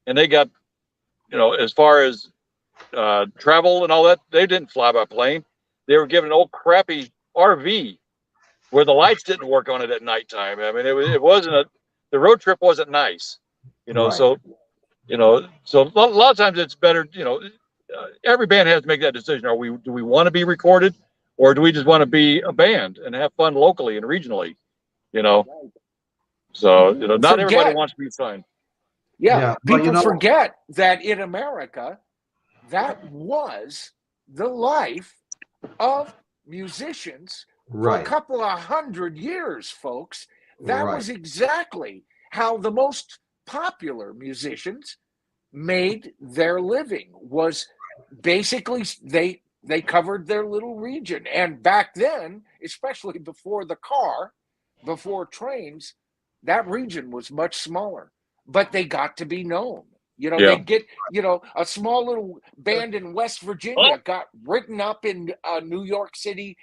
and they got as far as travel and all that, they didn't fly by plane. They were given an old crappy RV where the lights didn't work on it at nighttime. I mean, it wasn't the road trip wasn't nice, Right. So so a lot of times it's better, every band has to make that decision. Do we want to be recorded, or do we just want to be a band and have fun locally and regionally, So, not everybody wants to be signed. Yeah. Well, People forget that in America, that was the life of musicians for a couple of 100 years, folks. That was exactly how the most popular musicians made their living. Was basically they covered their little region. And back then, especially before the car, before trains, that region was much smaller, but they got to be known. They get, a small little band in West Virginia got written up in a New York City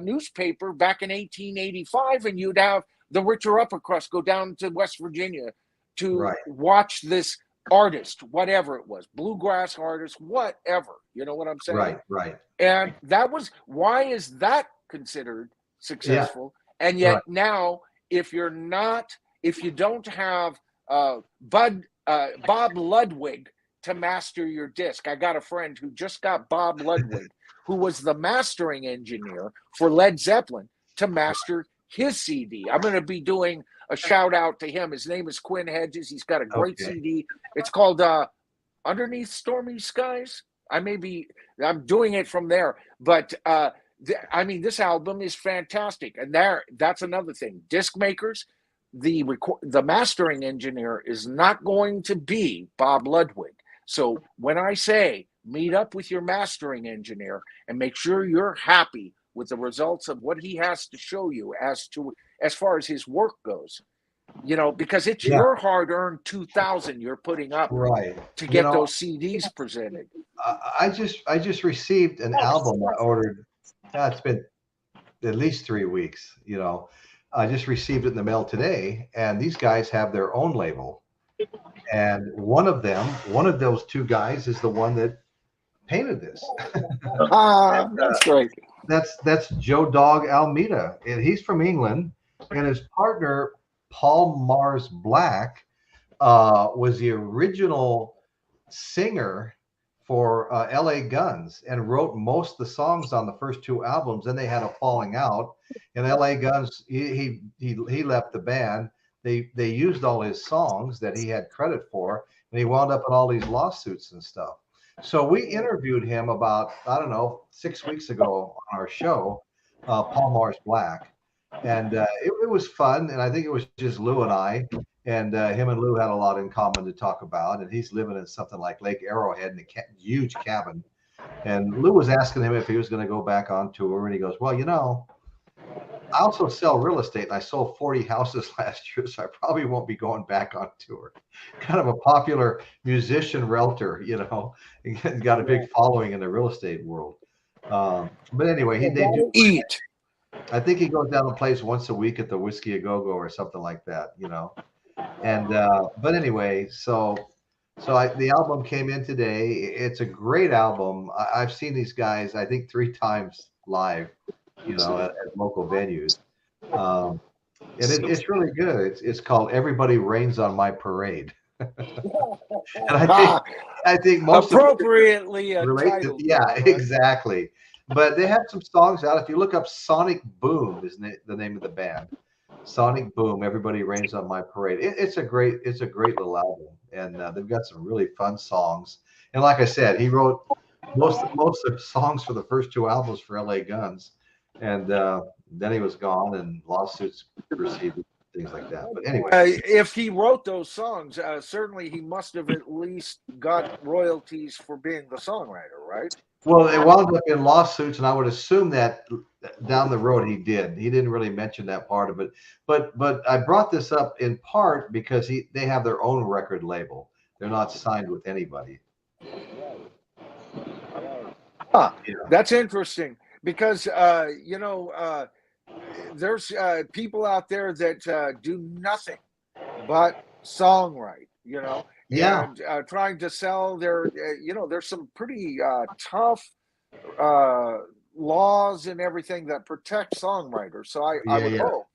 newspaper back in 1885, and you'd have the richer upper crust go down to West Virginia to watch this artist, whatever it was, bluegrass artist, whatever. You know what I'm saying? Right. And that was, why is that considered successful? Yeah. And yet now, if you don't have Bob Ludwig to master your disc. I got a friend who just got Bob Ludwig, who was the mastering engineer for Led Zeppelin, to master his CD. I'm going to be doing a shout out to him. His name is Quinn Hedges. He's got a great CD. It's called Underneath Stormy Skies. I'm doing it from there. But this album is fantastic. And that's another thing. Disc makers, the mastering engineer is not going to be Bob Ludwig. So when I say meet up with your mastering engineer and make sure you're happy with the results of what he has to show you as far as his work goes, because it's your hard-earned 2,000 you're putting up to get those CDs presented. I just received an album I ordered. It's been at least 3 weeks. I just received it in the mail today, and these guys have their own label. And one of those two guys is the one that painted this. That's great. That's Joe Dog Almeida, and he's from England. And his partner, Paul Mars Black, was the original singer for LA Guns and wrote most of the songs on the first two albums. Then they had a falling out, and LA Guns, he left the band. They used all his songs that he had credit for, and he wound up in all these lawsuits and stuff. So we interviewed him about, 6 weeks ago on our show, Paul Mars Black, and it was fun. And I think it was just Lou and I, and him and Lou had a lot in common to talk about. And he's living in something like Lake Arrowhead in a huge cabin. And Lou was asking him if he was going to go back on tour, and he goes, "Well, I also sell real estate, and I sold 40 houses last year, so I probably won't be going back on tour." Kind of a popular musician realtor, and got a big following in the real estate world. But anyway, they do eat. I think he goes down and plays once a week at the Whiskey A Go Go or something like that, And but anyway, so the album came in today. It's a great album. I've seen these guys, I think, 3 times live, at local venues. And it's really good. It's called Everybody Rains on My Parade. And I think most appropriately related. Yeah, exactly. But they have some songs out. If you look up Sonic Boom is the name of the band. Sonic Boom, Everybody Rains on My Parade. It's a great little album, and they've got some really fun songs. And like I said, he wrote most of the songs for the first 2 albums for LA Guns, and then he was gone, and lawsuits proceeded. things like that. But anyway, if he wrote those songs, certainly he must have at least got royalties for being the songwriter, right? well, it wound up in lawsuits, and I would assume that down the road he did. He didn't really mention that part of it, but I brought this up in part because they have their own record label. They're not signed with anybody. Huh. Yeah. That's interesting because there's people out there that do nothing but songwrite, Yeah. and trying to sell their, there's some pretty tough laws and everything that protect songwriters. So I would hope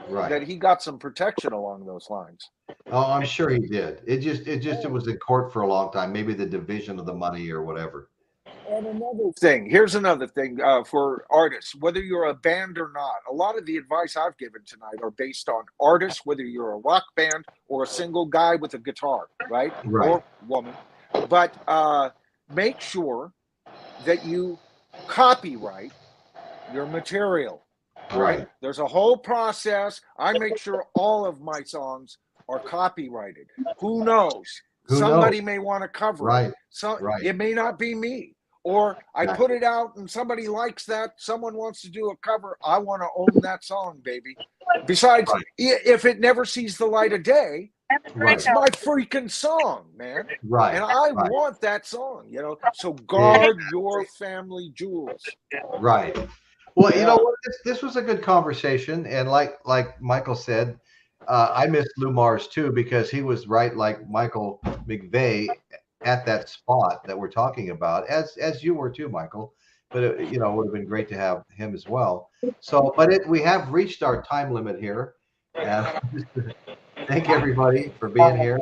Right. that he got some protection along those lines. Oh, I'm sure he did. It was in court for a long time. Maybe the division of the money or whatever. And here's another thing for artists, whether you're a band or not. A lot of the advice I've given tonight are based on artists, whether you're a rock band or a single guy with a guitar, right? Or woman. But make sure that you copyright your material. Right. There's a whole process. I make sure all of my songs are copyrighted. Who knows? Somebody may want to cover it. So it may not be me. Or I put it out and somebody likes that. Someone wants to do a cover. I want to own that song, baby. Besides, if it never sees the light of day, it's my freaking song, man. Right. And I want that song, So guard your family jewels. Right. Well, you know what? This was a good conversation. And like Michael said, I missed Lou Mars too, because he was right like Michael McVeigh at that spot that we're talking about, as you were too, Michael. But it would have been great to have him as well. So, but we have reached our time limit here. And thank everybody for being here.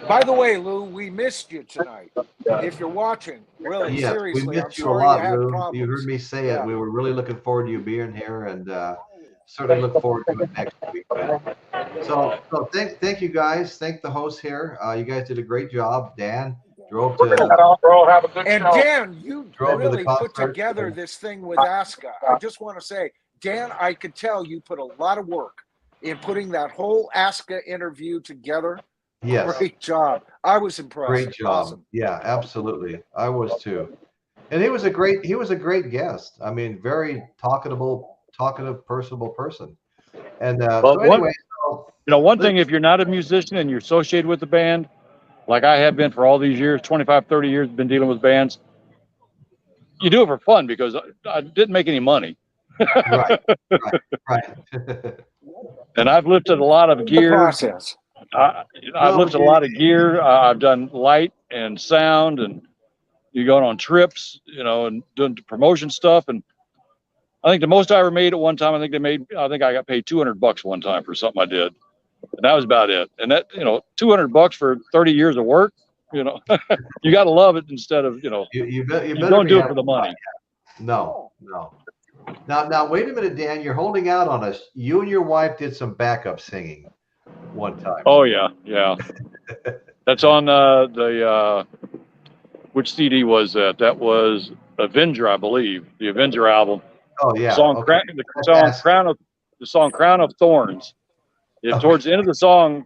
By the way, Lou, we missed you tonight. If you're watching, really, seriously, we missed you a lot, Lou. You heard me say it. We were really looking forward to you being here, and certainly look forward to it next week. So thank you guys. Thank the hosts here. You guys did a great job. Dan drove to. And Dan, you really put together this thing with Aska. I just want to say, Dan, I could tell you put a lot of work in putting that whole Aska interview together. Yes. Great job. I was impressed. Great job. Awesome. Yeah, absolutely. I was too. And he was a great guest. I mean, very talkative, personable person. And so anyway, one thing, if you're not a musician and you're associated with the band, like I have been for all these years, 25, 30 years, been dealing with bands, you do it for fun because I didn't make any money. Right. And I've lifted a lot of gear. I've lifted a lot of gear. I've done light and sound, and you going on trips, and doing promotion stuff. And I think the most I ever made at one time, I think I got paid $200 one time for something I did. And that was about it. And that, $200 for 30 years of work, you got to love it instead of, you don't do it for the money. No. Now, wait a minute, Dan, you're holding out on us. You and your wife did some backup singing one time. Oh, yeah. That's on which CD was that? That was Avenger, I believe, the Avenger album. Oh, yeah. The song Crown of Thorns. Towards the end of the song,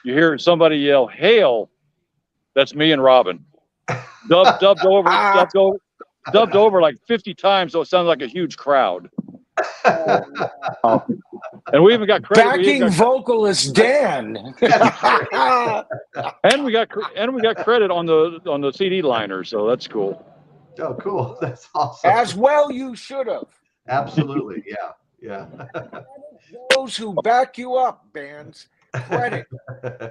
you hear somebody yell, "Hail!" That's me and Robin. Dubbed over like 50 times, so it sounds like a huge crowd. And we even got credit. Backing vocalist Dan. and we got credit on the CD liner, so that's cool. Oh, cool! That's awesome. As well, you should have. Absolutely, yeah. Those who back you up, bands, credit.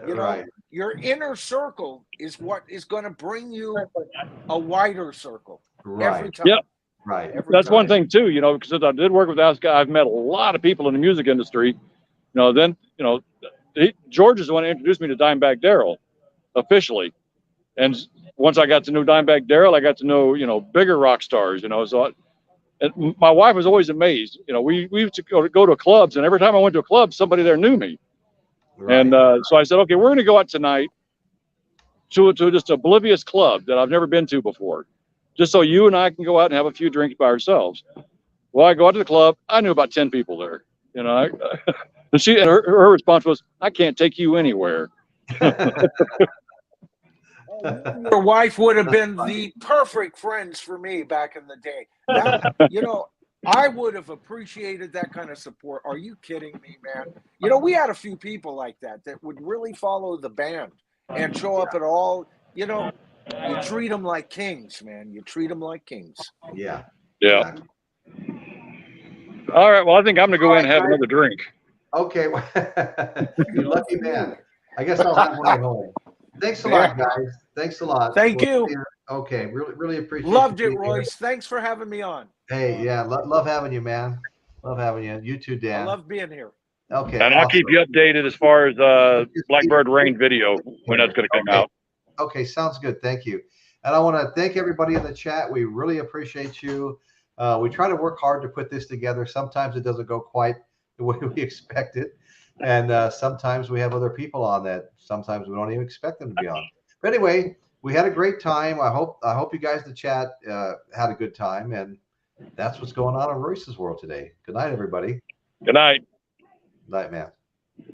Right. Your inner circle is what is going to bring you a wider circle every time. Yep. Right. That's one thing too, because I did work with Aska. I've met a lot of people in the music industry. George is the one who introduced me to Dimebag Darrell officially. And once I got to know Dimebag Darrell, I got to know, bigger rock stars, so and my wife was always amazed. We used to go to clubs, and every time I went to a club, somebody there knew me. Right. And so I said, okay, we're going to go out tonight to just oblivious club that I've never been to before, just so you and I can go out and have a few drinks by ourselves. Well, I go out to the club. I knew about 10 people there. And her response was, "I can't take you anywhere." Your wife would have been the perfect friends for me back in the day. That, I would have appreciated that kind of support. Are you kidding me, man? We had a few people like that would really follow the band and show up at all. You treat them like kings, man. You treat them like kings. Yeah. Yeah. Exactly. All right. Well, I think I'm going to go in and have another drink. Okay. You lucky man. I guess I'll have one at home. Thanks a lot, guys. Thanks a lot. Thank you. Okay. Really appreciate it. Loved it, Royce. Thanks for having me on. Hey, yeah. Love having you, man. Love having you. You too, Dan. I love being here. Okay. And I'll keep you updated as far as Blackbird Rain video when that's going to come out. Okay. Sounds good. Thank you. And I want to thank everybody in the chat. We really appreciate you. We try to work hard to put this together. Sometimes it doesn't go quite the way we expect it. And sometimes we have other people on that sometimes we don't even expect them to be on. But anyway, we had a great time. I hope you guys in the chat had a good time. And that's what's going on in Royce's world today. Good night, everybody. Good night. Night, man.